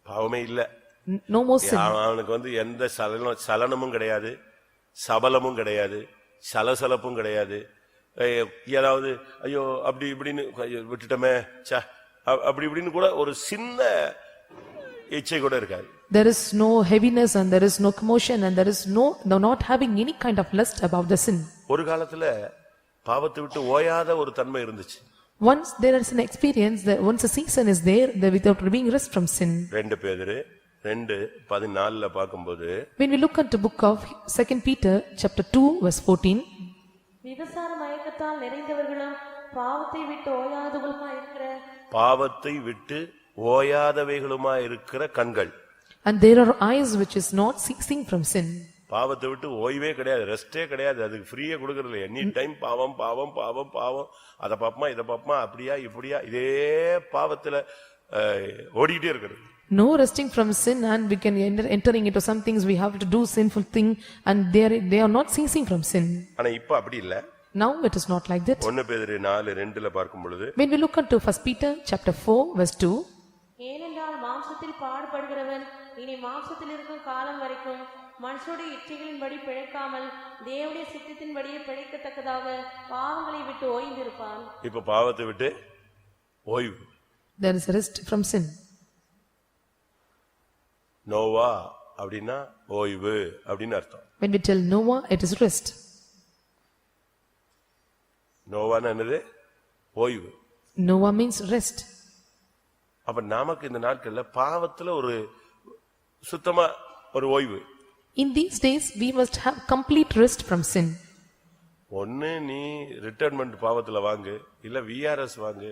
பாவமே இல்ல.
No more sin.
அவனுக்கு எந்த சலனமும் கிடையாது, சபலமும் கிடையாது, சலசலப்பும் கிடையாது. ஏதாவது ஐயோ அப்படி இப்படின்னு விட்டுட்டமே அப்படி இப்படின்னு கூட ஒரு சின்ன இச்சை கூட இருக்காது.
There is no heaviness and there is no commotion and there is no not having any kind of lust about the sin.
ஒரு காலத்துல பாவத்தை விட்டு ஓயாத ஒரு தன்மை இருந்துச்சு.
Once there is an experience that once a season is there without being rest from sin.
2 பேதுரு 2:14 பாக்கும்போது,
when we look at the book of 2 Peter chapter 2 verse 14,
விபசார மயக்கத்தால் நிறைந்தவர்களும் பாவத்தை விட்டு
ஓயாதவைகளுமா இருக்கிற கண்கள்.
And there are eyes which is not ceasing from sin.
பாவத்தை விட்டு ஓய்வே கிடையாது, ரெஸ்டே கிடையாது, அதுக்கு ஃப்ரீயே கொடுக்கறது. எனி டைம் பாவம் பாவம் பாவம் பாவம், அதை பாப்பமா இதை பாப்பமா, அப்படியா இப்படியா, இதே பாவத்துல ஓடிக்கிட்டே இருக்கிறது.
No resting from sin, and we can entering into some things we have to do sinful thing, and they are not ceasing from sin.
ஆனா இப்ப அப்படி இல்ல.
Now it is not like that.
1 பேதுரு 4:2 பார்க்கும் பொழுது,
when we look into 1 Peter chapter 4 verse 2,
ஏனென்றால் மாம்சத்தில் பாடுபடுகிறவன் இனி மாம்சத்தில் இருக்கும் காலம் வரைக்கும் மனுஷனுடைய இச்சைகளின்படி பிழைக்காமல் தேவனுடைய சித்தத்தின்படியே பிழைக்கத்தக்கதாக பாவங்களை விட்டு ஓய்ந்திருப்பான்.
இப்ப பாவத்தை விட்டு ஓய்வு.
there is a rest from sin.
Noah அப்படின்னா ஓய்வு அப்படின்னு அர்த்தம்.
when we tell Noah, it is rest.
நோவான்னா என்னது? ஓய்வு.
Noah means rest.
அப்ப நமக்கு இந்த நாட்கள்ல பாவத்துல ஒரு சுத்தமா ஒரு ஓய்வு.
In these days, we must have complete rest from sin.
ஒன்னு நீ ரிட்டைர்மெண்ட் பாவத்துல வாங்கு, இல்ல விஆர்எஸ் வாங்கு,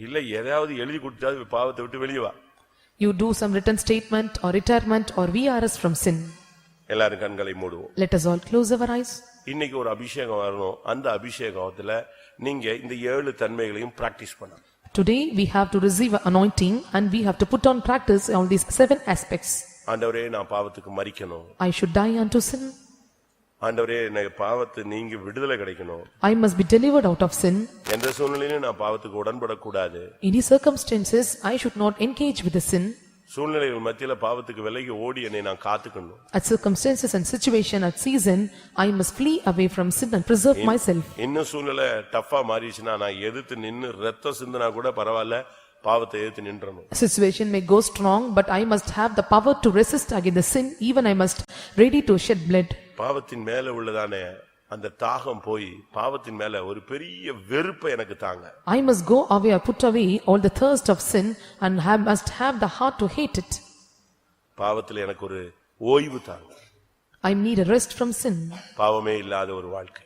இல்ல ஏதாவது எழுதி கொடுத்தாது பாவத்தை விட்டு வெளியே வா.
You do some written statement or retirement or VRS from sin.
எல்லாரும் கண்களை மூடுவோம்.
Let us all close our eyes.
இன்னைக்கு ஒரு அபிஷேகம் வரணும். அந்த அபிஷேகத்துல நீங்க இந்த 7 தன்மைகளையும் பிராக்டிஸ் பண்ணணும்.
Today we have to receive an anointing and we have to put on practice all these 7 aspects.
ஆண்டவரே நான் பாவத்துக்கு மரிக்கணும்.
I should die unto sin.
ஆண்டவரே எனக்கு பாவத்தை நீங்க விடுதலை கிடைக்கணும்.
I must be delivered out of sin.
எந்த சூழ்நிலையிலும் நான் பாவத்துக்கு உடன்படக்கூடாது.
Any circumstances I should not engage with the sin.
சூழ்நிலைகள் மத்தியில பாவத்துக்கு விலகி ஓடி என்னை நான் காத்துக்கணும்.
At circumstances and situation at season I must flee away from sin and preserve myself.
இன்னும் சூழ்நிலை டஃபா மாறிச்சுனா நான் எதிர்த்து நின்னு ரத்தம் சிந்தினா கூட பரவாயில்ல, பாவத்தை எதிர்த்து நின்றணும்.
Situation may go strong but I must have the power to resist against the sin, even I must ready to shed blood.
பாவத்தின் மேல உள்ளதானே அந்த தாகம் போய் பாவத்தின் மேல ஒரு பெரிய வெறுப்பை எனக்கு தாங்க.
I must go away or put away all the thirst of sin and must have the heart to hate it.
பாவத்தில் எனக்கு ஒரு ஓய்வு தாங்க.
I need a rest from sin.
பாவமே இல்லாத ஒரு வாழ்க்கை.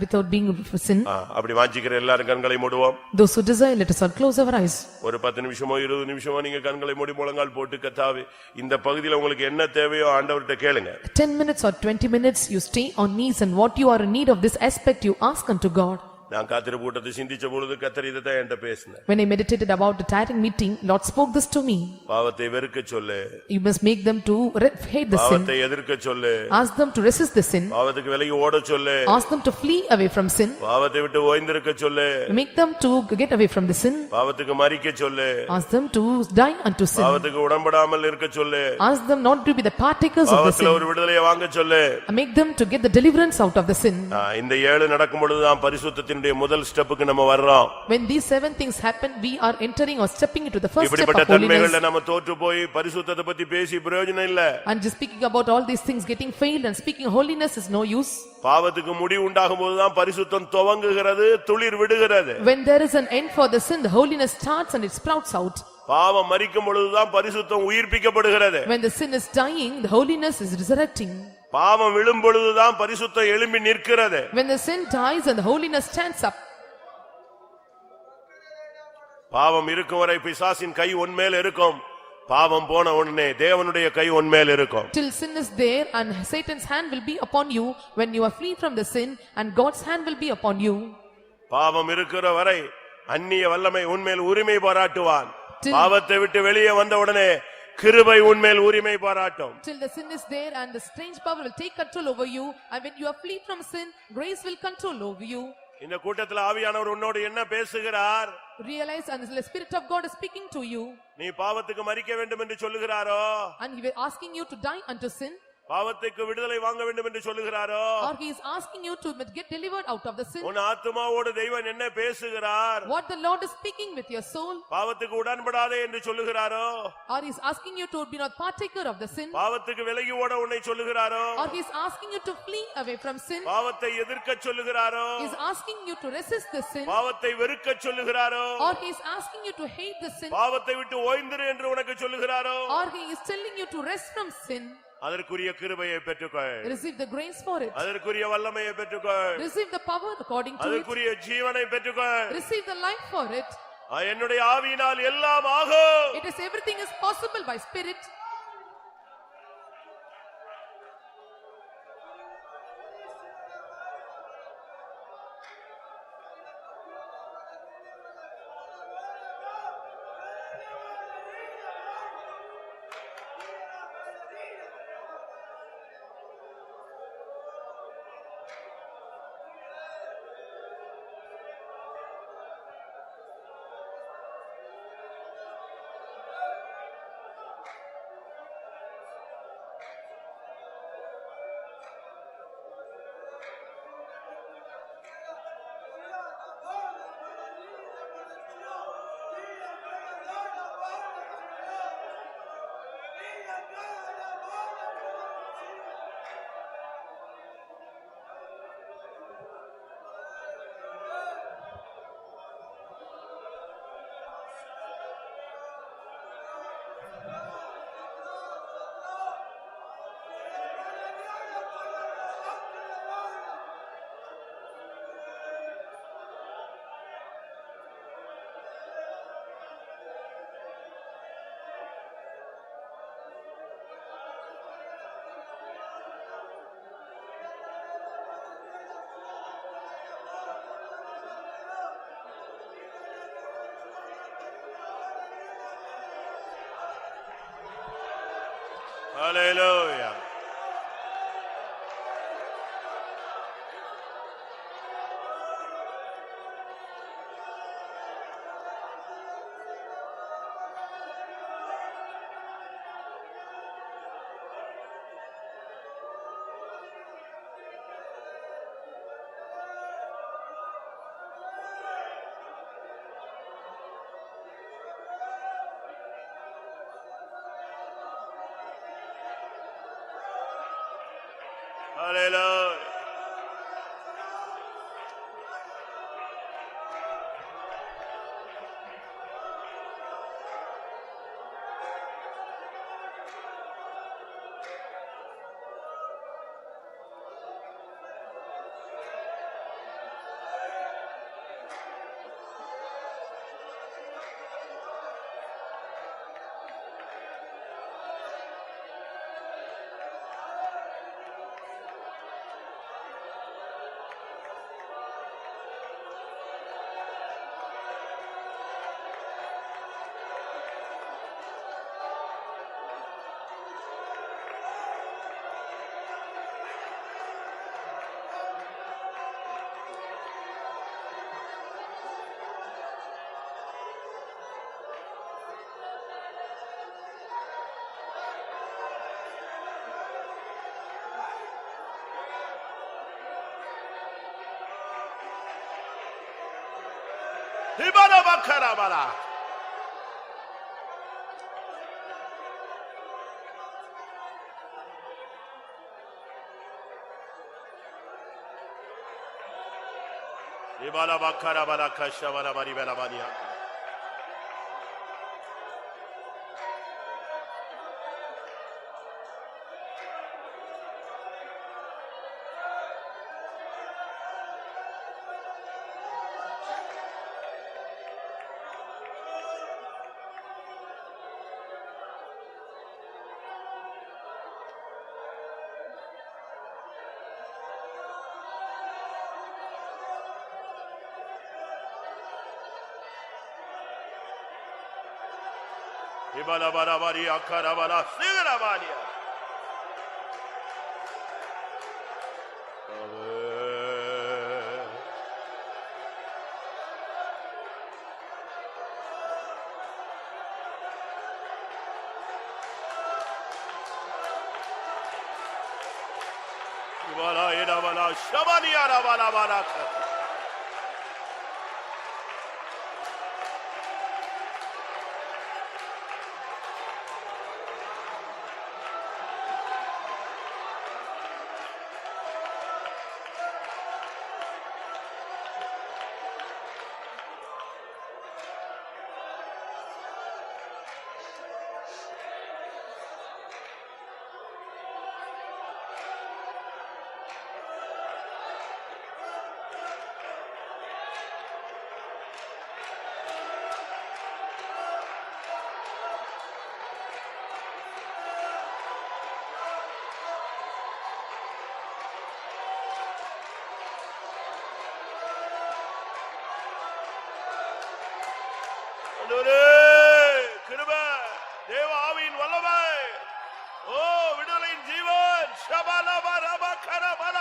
Without being for sin.
அப்படி வாஞ்சிக்கிற எல்லாரும் கண்களை மூடுவோம்.
Those who desire, let us all close our eyes.
ஒரு 10 நிமிஷமோ 20 நிமிஷமோ நீங்க கண்களை மூடி முழங்கால் போட்டு கர்த்தாவே இந்த பகுதியில் உங்களுக்கு என்ன தேவையோ ஆண்டவர்கிட்ட கேளுங்க.
10 minutes or 20 minutes you stay on knees and what you are in need of this aspect you ask unto God.
நான் காத்திருப்பு கூட்டத்தை சிந்திச்ச பொழுது கர்த்தர் இதைத்தான் என்கிட்ட பேசினார்.
When I meditated about the tiring meeting, Lord spoke this to me.
பாவத்தை வெறுக்க சொல்லு.
You must make them to hate the sin.
பாவத்தை எதிர்க்க சொல்லு.
Ask them to resist the sin.
பாவத்துக்கு விலகி ஓட சொல்லு.
Ask them to flee away from sin.
பாவத்தை விட்டு ஓய்ந்திருக்க சொல்லு.
Make them to get away from the sin.
பாவத்துக்கு மரிக்க சொல்லு.
Ask them to die unto sin.
பாவத்துக்கு உடன்படாமல் இருக்க சொல்லு.
Ask them not to be the partakers of the
பாவத்துல
sin.
ஒரு விடுதலையை வாங்க சொல்லு.
Make them to get the deliverance out of the sin.
இந்த 7 நடக்கும் பொழுது தான் பரிசுத்தத்தினுடைய முதல் ஸ்டெப்புக்கு நம்ம வர்றோம்.
When these 7 things happen, we are entering or stepping into the first step
இப்படிப்பட்ட
of holiness.
தன்மைகள்ல நம்ம தோற்று போய் பரிசுத்தத்தை பத்தி பேசி பிரயோஜனம் இல்ல.
And just speaking about all these things getting failed and speaking holiness is no use.
பாவத்துக்கு முடிவு உண்டாகும் போதுதான் பரிசுத்தம் துவங்குகிறது, துளிர் விடுகிறது.
When there is an end for the sin, the holiness starts and it sprouts out.
பாவம் மரிக்கும் பொழுதுதான் பரிசுத்தம் உயிர்ப்பிக்கப்படுகிறது.
When the sin is dying, the holiness is resurrecting.
பாவம் விழும் பொழுதுதான் பரிசுத்தம் எழும்பி நிற்கிறது.
When the sin dies and the holiness stands up.
பாவம் இருக்கும் வரை பிசாசின் கை உன்மேல் இருக்கும். பாவம் போன உடனே தேவனுடைய கை உன்மேல் இருக்கும்.
Till sin is there and Satan's hand will be upon you when you are free from the sin and God's hand will be upon you.
பாவம் இருக்கிற வரை அந்நிய வல்லமை உன்மேல் உரிமை பாராட்டுவான். பாவத்தை விட்டு வெளியே வந்த உடனே கிருபை உன்மேல் உரிமை பாராட்டும்.
Till the sin is there and the strange power will take control over you, and when you are free from sin, grace will control over you.
இந்த கூட்டத்தில் ஆவியானவர் உன்னோடு என்ன பேசுகிறார்?
Realize and the Spirit of God is speaking to you.
நீ பாவத்துக்கு மரிக்க வேண்டும் என்று சொல்லுகிறாரோ?
And he is asking you to die unto sin.
பாவத்துக்கு விடுதலை வாங்க வேண்டும் என்று சொல்லுகிறாரோ?
Or he is asking you to get delivered out of the sin.
உன் ஆத்துமாவோடு தெய்வன் என்ன பேசுகிறார்?
What the Lord is speaking with your soul.
பாவத்துக்கு உடன்படாதே என்று சொல்லுகிறாரோ?
Or he is asking you to be not partaker of the sin.
பாவத்துக்கு விலகி ஓட உன்னை சொல்லுகிறாரோ?
Or he is asking you to flee away from sin.
பாவத்தை எதிர்க்க சொல்லுகிறாரோ?
He is asking you to resist the sin.
பாவத்தை வெறுக்க சொல்லுகிறாரோ?
Or he is asking you to hate the sin.
பாவத்தை விட்டு ஓய்ந்திரு என்று உனக்கு சொல்லுகிறாரோ?
Or he is telling you to rest from sin.
அதற்குரிய கிருபையை பெற்றுக்கொள்.
Receive the grace for it.
அதற்குரிய வல்லமையை பெற்றுக்கொள்.
Receive the power according to it.
அதற்குரிய ஜீவனை பெற்றுக்கொள்.
Receive the life for it.
என்னுடைய ஆவியினால் எல்லாம் ஆகும்.
It is everything is possible by spirit.
Hallelujah. Hallelujah. Ibala bakara bala. Ibala bakara bala kasha bala bari bala bani. Ibala bara bari akara bala sigara bani. Ibala ida bala shabani ara bala bala. கிருபை தேவ ஆவியின் வல்லமை ஓ விடுதலையின் ஜீவன் ஷபலப ரப கரபல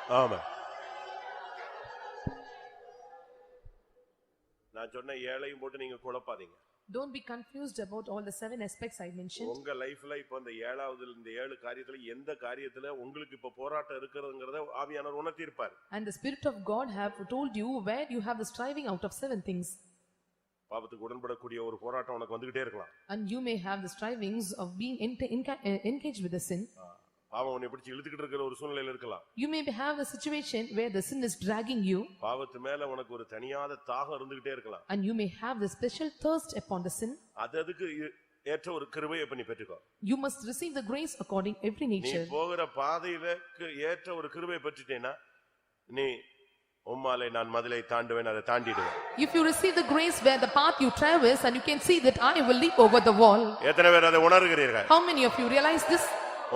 ஆமா. நான் சொன்ன ஏழையும் போட்டு நீங்க குழப்பாதீங்க.
Don't be confused about all the 7 aspects I mentioned.
உங்க லைஃப்ல இப்ப இந்த ஏழாவதுல இந்த 7 காரியத்துல எந்த காரியத்துல உங்களுக்கு இப்ப போராட்டம் இருக்குதுங்கறத ஆவியானவர் உணர்த்தியிருப்பார்.
And the Spirit of God have told you where you have the striving out of 7 things.
பாவத்துக்கு உடன்படக்கூடிய ஒரு போராட்டம் உனக்கு வந்துகிட்டே இருக்கலாம்.
And you may have the strivings of being engaged with the sin.
பாவம் உன்னை பிடிச்சு இழுத்துக்கிட்டு இருக்கிற ஒரு சூழ்நிலையில இருக்கலாம்.
You may have a situation where the sin is dragging you.
பாவத்து மேல உனக்கு ஒரு தனியாத தாகம் இருந்துகிட்டே இருக்கலாம்.
And you may have the special thirst upon the sin.
அதுக்கு ஏற்ற ஒரு கிருபையை நீ பெற்றுக்கோ.
You must receive the grace according every
நீ
nature.
போகிற பாதையிற்கு ஏற்ற ஒரு கிருபையை பெற்றுட்டேனா நீ உம்மாலே நான் மதிலை தாண்டுவேன், அதை தாண்டிடுவேன்.
If you receive the grace where the path you traverse and you can see that I will leap over the wall.
எத்தனை பேர் அதை உணர்கிறீர்கள்?
How many of you realize this?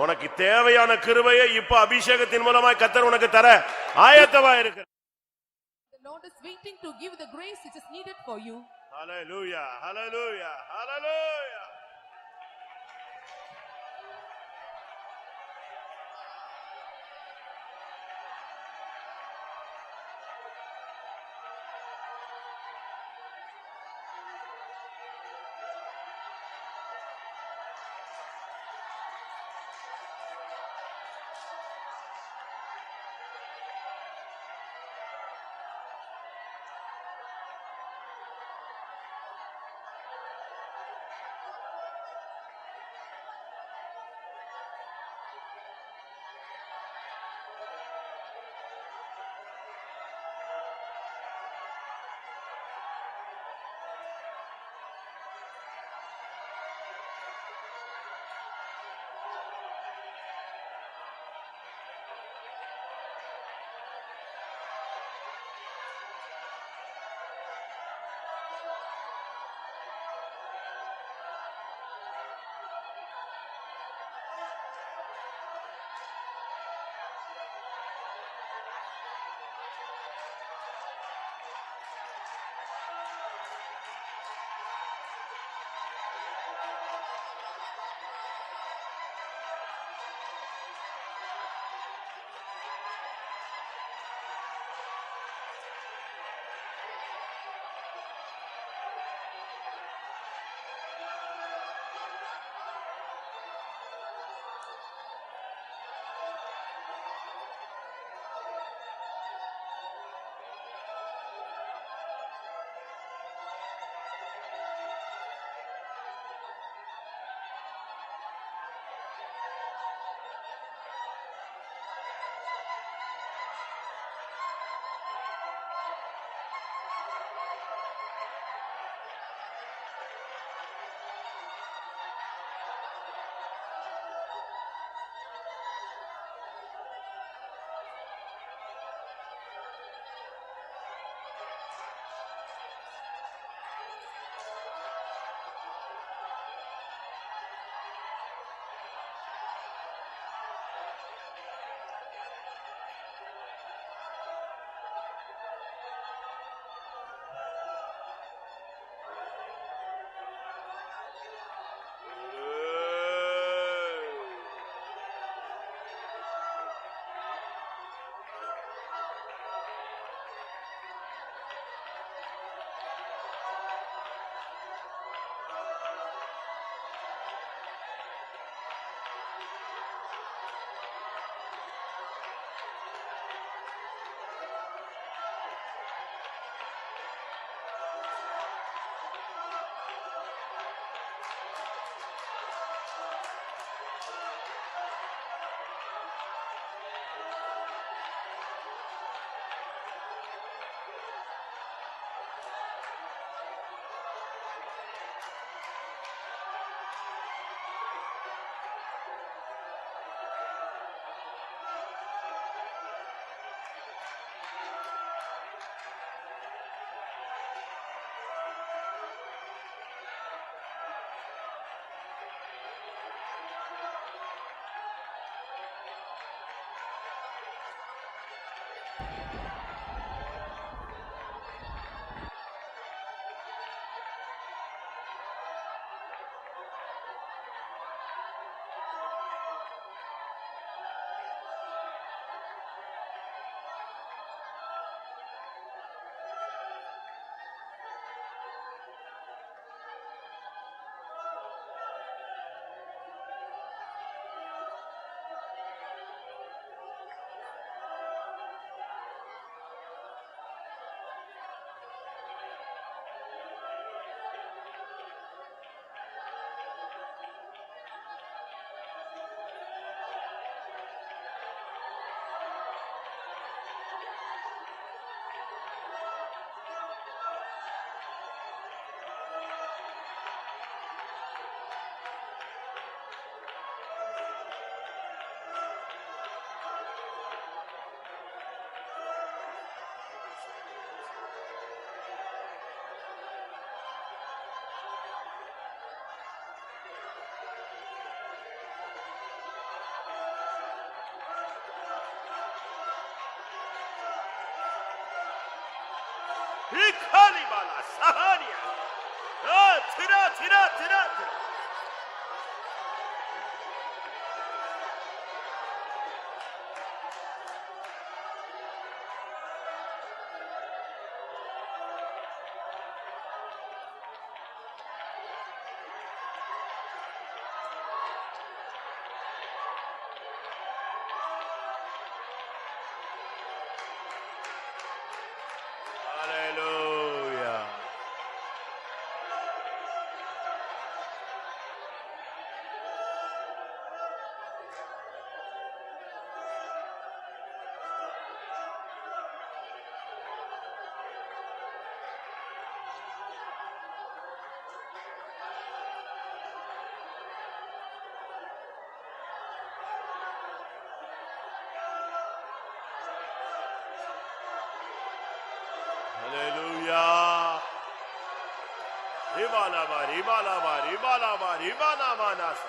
உனக்கு தேவையான கிருபையை இப்ப அபிஷேகத்தின் மூலமாய் கர்த்தர் உனக்கு தர ஆயத்தமா இருக்கிறார்.
The Lord is waiting to give the grace which is needed for you.
Hallelujah, hallelujah, hallelujah. Ikali bala sahania. Ah, tira. Hallelujah. Hallelujah. Ribalaba, nasa.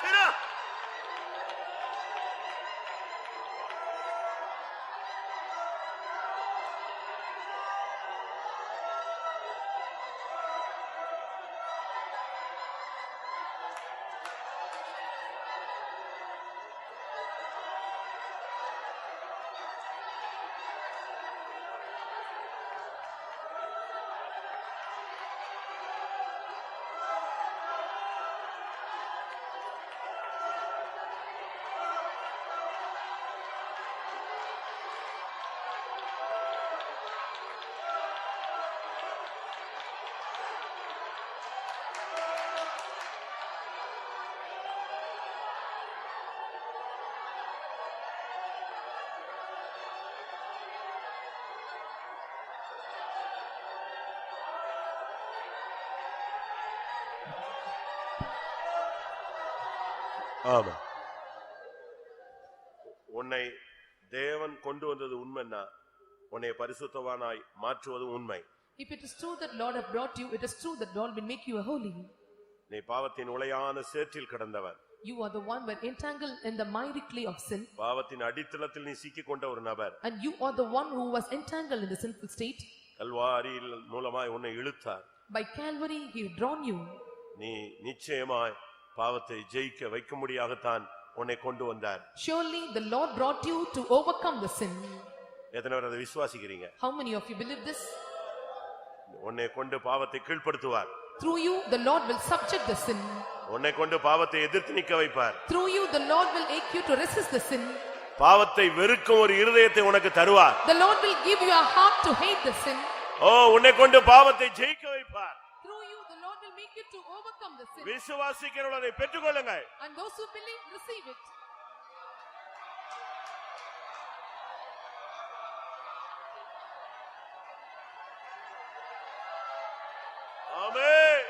Tira. ஆமா, உன்னை தேவன் கொண்டு வந்தது உண்மைன்னா உன்னை பரிசுத்தவானாய் மாற்றுவது உண்மை.
If it is true that Lord have brought you, it is true that Lord will make you a holy.
நீ பாவத்தின் உளையான சேற்றில் கிடந்தவன்.
You are the one when entangled in the miry clay of sin.
பாவத்தின் அடித்தளத்தில் நீ சிக்கிக் கொண்ட ஒரு நபர்.
And you are the one who was entangled in the sinful state.
கல்வாரியில் மூலமாய் உன்னை இழுத்தார்.
By Calvary he drawn you.
நீ நிச்சயமாய் பாவத்தை ஜெயிக்க வைக்கும்படியாகத்தான் உன்னை கொண்டு வந்தார்.
Surely the Lord brought you to overcome the sin.
எத்தனை பேர் அதை விசுவாசிக்கிறீங்க?
How many of you believe this?
உன்னை கொண்டு பாவத்தை கீழ்ப்படுத்துவார்.
Through you the Lord will subject the sin.
உன்னை கொண்டு பாவத்தை எதிர்த்து நிற்க வைப்பார்.
Through you the Lord will make you to resist the sin.
பாவத்தை வெறுக்கும் ஒரு இருதயத்தை உனக்கு தருவார்.
The Lord will give you a heart to hate the sin.
உன்னை கொண்டு பாவத்தை ஜெயிக்க வைப்பார்.
Through you make you to overcome the sin.
விசுவாசிக்கிறவர்களை பெற்றுக்கொள்ளுங்கள்.
And those who believe, receive it.
ஆமென்.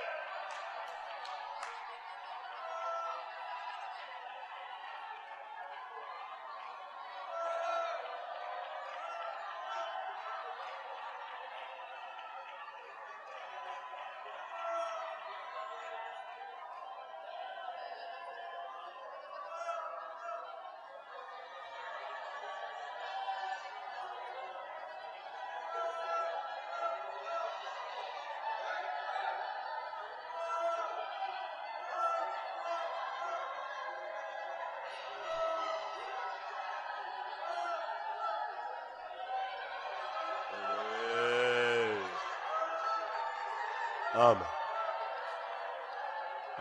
ஆமென்.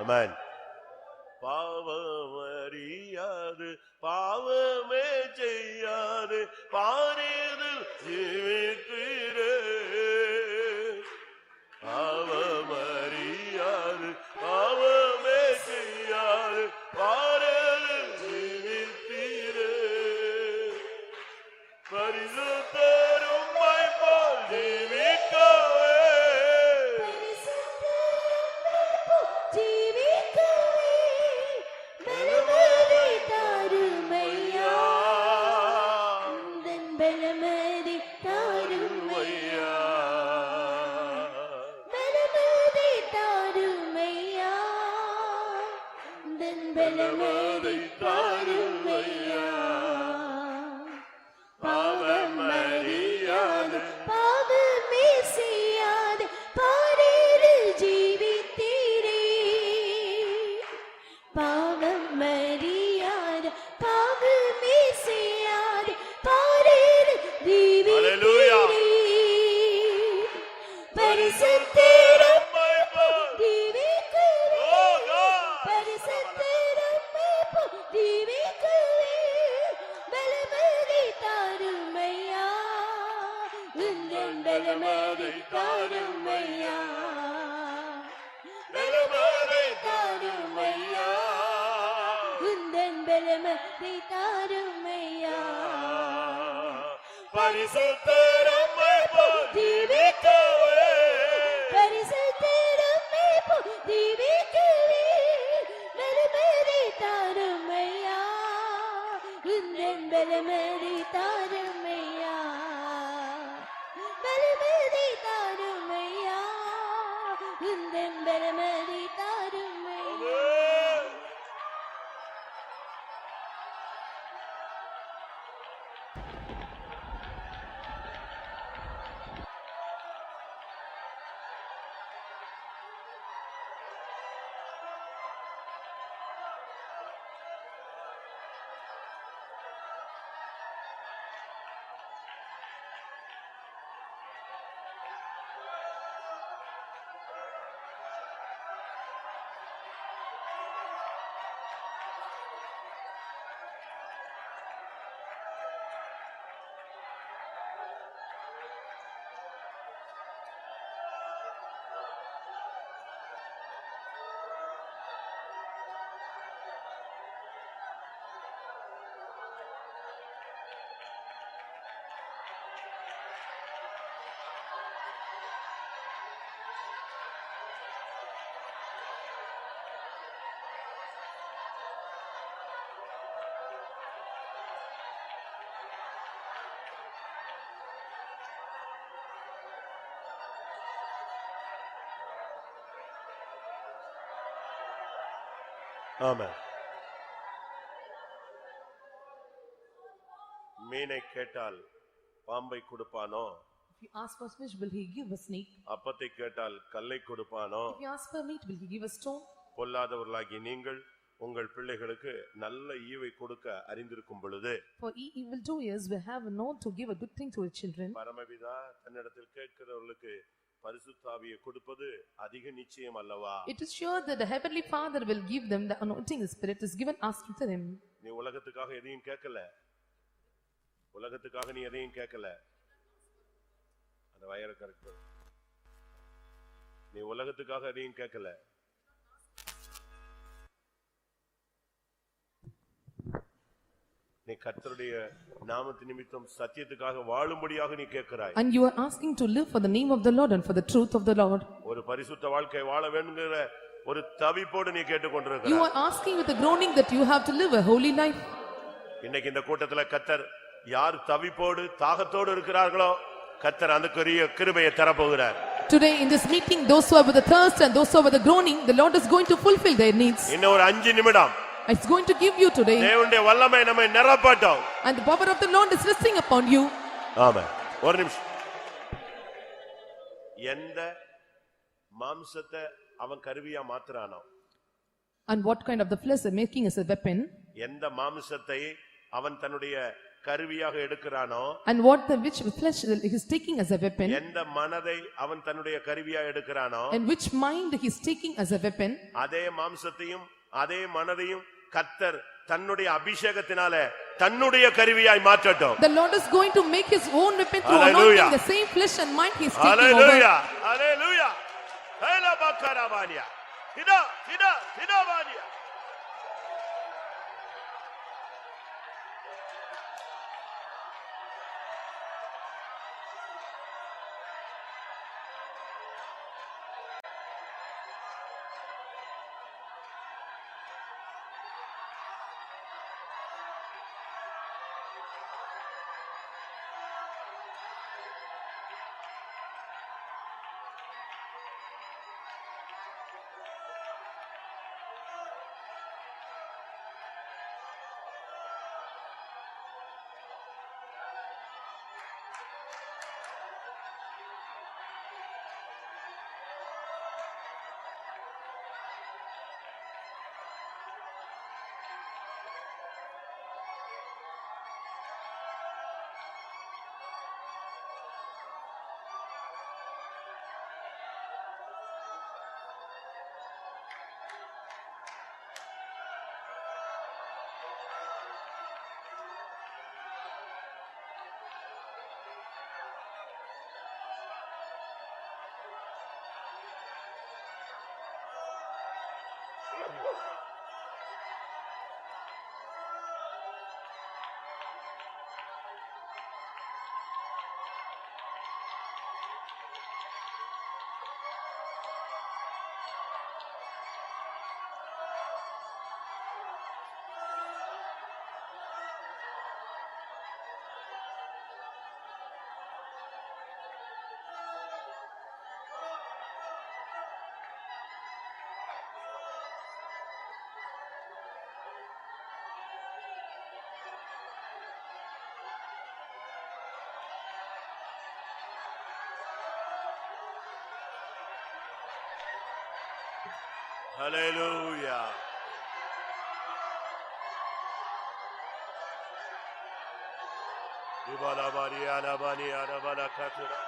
ஆமென். பாவமறியாது பாவமே செய்யாது பாரிதில் ஜீவித்தீரே. பாவமறியாது பாவமே செய்யாது பாரிதில் ஜீவித்தீரே. பரிசுத்தரும் போல் ஜீவிக்கவே பலமதை தாருமையா. பாவமறியாது
பாவமே செய்யாது பாரில் ஜீவித்தீரே. பாவமறியாது பாவமே செய்யாது பாரில்
Hallelujah.
ஜீவித்தீரே. பரிசுத்தரும் ஜீவிக்கவே.
Oh God.
பரிசுத்தரும் ஜீவிக்கவே. பலமதை தாருமையா. உந்தன் பலமதை தாருமையா. பலமதை தாருமையா. உந்தன் பலமதை தாருமையா.
பரிசுத்தரும் போல் ஜீவிக்கவே.
பரிசுத்தரும் ஜீவிக்கவே. பலமதை தாருமையா. உந்தன் பலமதை தாருமையா. பலமதை தாருமையா. உந்தன் பலமதை தாருமையா.
ஆமென். ஆமென். மீனை கேட்டால் பாம்பை கொடுப்பானோ?
If you ask for fish, will he give a snake?
அப்பத்தை கேட்டால் கல்லை கொடுப்பானோ?
If you ask for meat, will he give a stone?
பொல்லாதவர்களாகி நீங்கள் உங்கள் பிள்ளைகளுக்கு நல்ல ஈவை கொடுக்க அறிந்திருக்கும் பொழுது,
For ye evildoers will have known to give a good thing to his children.
பரமபிதா தன்னிடத்தில் கேட்கிறவர்களுக்கு பரிசுத்தாவியை கொடுப்பது அதிக நிச்சயம் அல்லவா?
It is sure that the heavenly Father will give them the anointing spirit is given us to them.
நீ உலகத்துக்காக எதையும் கேட்கல, உலகத்துக்காக நீ எதையும் கேட்கல. அந்த வயரை கரெக்ட். நீ உலகத்துக்காக நீ கேட்கல, நீ கர்த்தருடைய நாமத்து நிமித்தம் சத்தியத்துக்காக வாழும்படியாக நீ கேட்கிறாய்.
And you are asking to live for the name of the Lord and for the truth of the Lord.
ஒரு பரிசுத்த வாழ்க்கை வாழ வேண்டும்ங்கற ஒரு தவிப்போடு நீ கேட்டுக்கொண்டிருக்கிறாய்.
You are asking with a groaning that you have to live a holy life.
இன்னைக்கு இந்த கூட்டத்துல கர்த்தர் யார் தவிப்போடு தாகத்தோடு இருக்கிறார்களோ கர்த்தர் அதுக்குரிய கிருபையை தரப்போகிறார்.
Today in this meeting, those who are with the thirst and those who are with the groaning, the Lord is going to fulfill their needs.
இன்னும் ஒரு 5 நிமிடம்
It's going to give you today.
தேவனுடைய வல்லமை நம்மை நிரப்பட்டும்.
And the power of the Lord is resting upon you.
ஆமென். ஒரு நிமிஷம். எந்த மாம்சத்தை அவன் கருவியா மாத்துறானோ,
And what kind of the flesh are making as a weapon?
எந்த மாம்சத்தை அவன் தன்னுடைய கருவியாக எடுக்கிறானோ,
And what the which flesh he is taking as a weapon?
எந்த மனதை அவன் தன்னுடைய கருவியா எடுக்கிறானோ,
And which mind he is taking as a weapon?
அதே மாம்சத்தையும் அதே மனதையும் கர்த்தர் தன்னுடைய அபிஷேகத்தினால தன்னுடைய கருவியாய் மாற்றட்டும்.
The Lord is going to make his own weapon through
Hallelujah.
anointing the same flesh and mind he is taking
Hallelujah.
over.
Hallelujah. Hela bakarabania. Hida bania. Hallelujah. Ibala bari ana bani ana bala katura.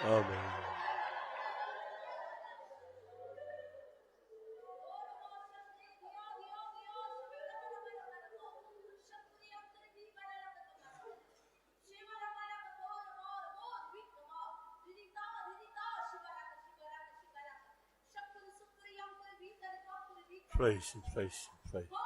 Amen. Praise him, praise him, praise him.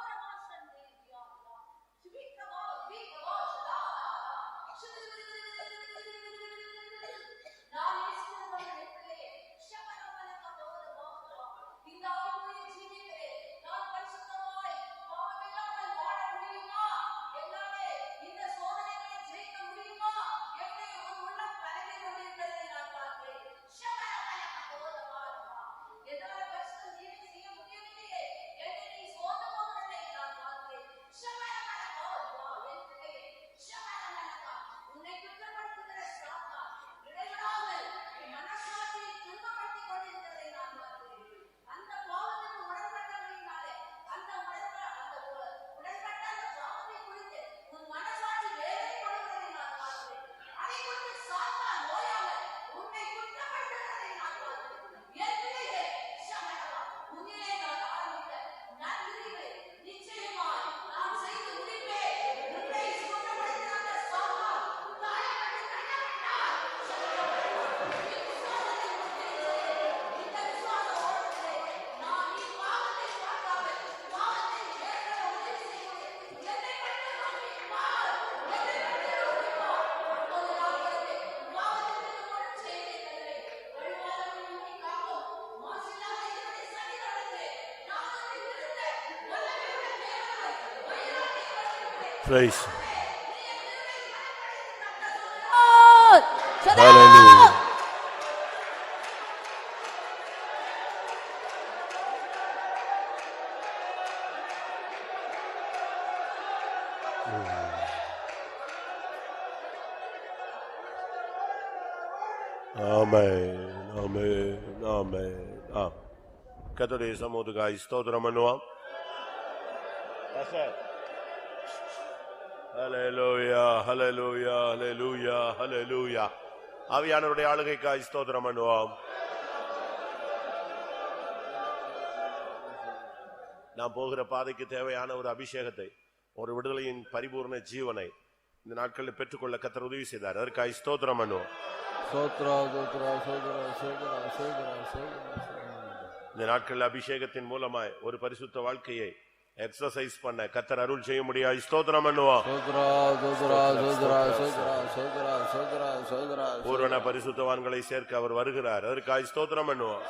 Praise him. Hallelujah. Amen, amen, amen. கர்த்தருடைய சமூகத்துக்காய் ஸ்தோத்திரம் பண்ணுவோம். ஹல்லேலூயா, ஹல்லேலூயா, ஹல்லேலூயா, ஹல்லேலூயா. ஆவியானவருடைய ஆளுகைக்காய் ஸ்தோத்திரம் பண்ணுவோம். நாம் போகிற பாதைக்கு தேவையான ஒரு அபிஷேகத்தை, ஒரு விடுதலையின் பரிபூர்ண ஜீவனை இந்த நாட்களில் பெற்றுக்கொள்ள கர்த்தர் உதவி செய்தார். அதற்காக ஸ்தோத்திரம் பண்ணுவோம். இந்த நாட்களில் அபிஷேகத்தின் மூலமாய் ஒரு பரிசுத்த வாழ்க்கையை எக்ஸர்சைஸ் பண்ண கர்த்தர் அருள் செய்ய முடியாது. ஸ்தோத்திரம் பண்ணுவோம். பூரண பரிசுத்தவான்களை சேர்க்க அவர் வருகிறார். அதற்காக ஸ்தோத்திரம் பண்ணுவோம்.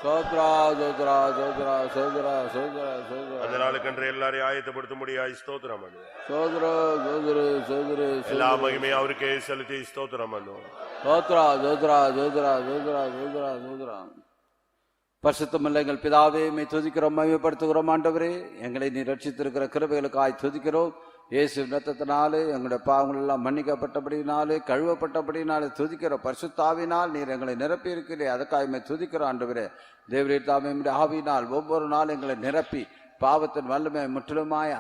அந்த நாளுக்கென்று எல்லாரையும் ஆயத்தப்படுத்த முடியாது. ஸ்தோத்திரம் பண்ணுவோம். எல்லா மகிமையும் அவருக்கே செலுத்தி ஸ்தோத்திரம் பண்ணுவோம்.
பரிசுத்தமுள்ள எங்கள் பிதாவே, மை துதிக்கிறோம், மகிமைப்படுத்துகிறோம். ஆண்டவரே, எங்களை நீ ரட்சித்திருக்கிற கிருபைகளுக்காய் துதிக்கிறோம். இயேசு இரத்தத்தினாலே எங்களுடைய பாவங்கள் எல்லாம் மன்னிக்கப்பட்டபடினாலே, கழுவப்பட்டபடினாலே துதிக்கிறோம். பரிசுத்தாவினால் நீர் எங்களை நிரப்பி இருக்கிறீர். அதற்காக மை துதிக்கிறோம். ஆண்டவரே, தேவரீர் தாமே ஆவியினால் ஒவ்வொரு நாள் எங்களை நிரப்பி பாவத்தின் வல்லமை முற்றிலுமாய்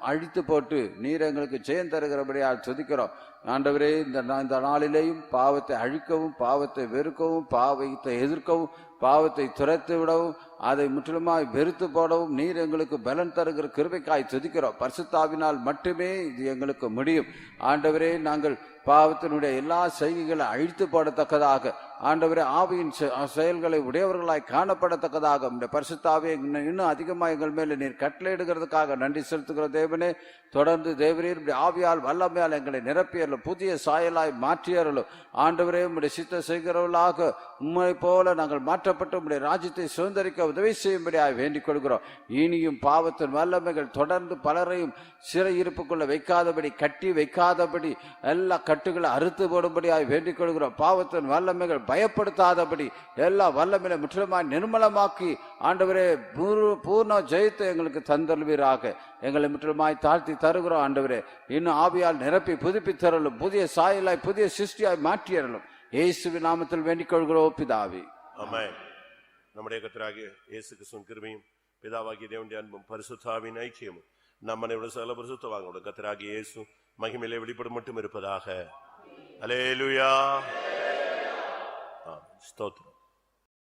அழித்து போட்டு நீர் எங்களுக்கு ஜெயம் தருகிறபடியால் துதிக்கிறோம். ஆண்டவரே, இந்த நாளிலேயும் பாவத்தை அழிக்கவும், பாவத்தை வெறுக்கவும், பாவத்தை எதிர்க்கவும், பாவத்தை துரைத்து விடவும், அதை முற்றிலுமாய் வெறுத்து போடவும் நீர் எங்களுக்கு பலன் தருகிற கிருபைக்காய் துதிக்கிறோம். பரிசுத்தாவினால் மட்டுமே இது எங்களுக்கு முடியும். ஆண்டவரே, நாங்கள் பாவத்தினுடைய எல்லா செய்கைகளை அழித்து போடத்தக்கதாக, ஆண்டவரே, ஆவியின் செயல்களை உடையவர்களாய் காணப்படத்தக்கதாக இந்த பரிசுத்தாவே இன்னும் அதிகமாக எங்கள் மேல நீர் கட்டளையிடுகிறதுக்காக நன்றி செலுத்துகிற தேவனே. தொடர்ந்து தேவரீர் ஆவியால் வல்லமையால் எங்களை நிரப்பியறலும், புதிய சாயலாய் மாற்றியறலும். ஆண்டவரே, உம்முடைய சித்த செய்கிறவர்களாக உம்மை போல நாங்கள் மாற்றப்பட்டு உம்முடைய ராஜ்யத்தை சுதந்திரிக்க உதவி செய்யும்படியாக வேண்டிக் கொள்கிறோம். இனியும் பாவத்தின் வல்லமைகள் தொடர்ந்து பலரையும் சிறையிருப்புக்குள்ள வைக்காதபடி, கட்டி வைக்காதபடி, எல்லா கட்டுகளை அறுத்து போடும்படியாக வேண்டிக் கொள்கிறோம். பாவத்தின் வல்லமைகள் பயப்படுத்தாதபடி எல்லா வல்லமையை முற்றிலுமாய் நிர்மலமாக்கி ஆண்டவரே பூர்ண ஜெயத்தை எங்களுக்கு தந்தல்வீராக. எங்களை முற்றிலுமாய் தாழ்த்தி தருகிறோம். ஆண்டவரே, இன்னும் ஆவியால் நிரப்பி புதுப்பித்தரலும், புதிய சாயலாய் புதிய சிருஷ்டியாய் மாற்றியறலும். இயேசுவின் நாமத்தில் வேண்டிக் கொள்கிறோம் பிதாவே.
ஆமென். நம்முடைய கர்த்தராகிய இயேசு கிறிஸ்துவின் கிருபையும், பிதாவாகிய தேவனுடைய அன்பும், பரிசுத்த ஆவியின் ஐக்கியமும் நம்ம சகல பரிசுத்தவான்களோட கர்த்தராகிய இயேசு மகிமையிலே வெளிப்படும் மட்டும் இருப்பதாக. அல்லேலூயா. ஸ்தோத்திரம்.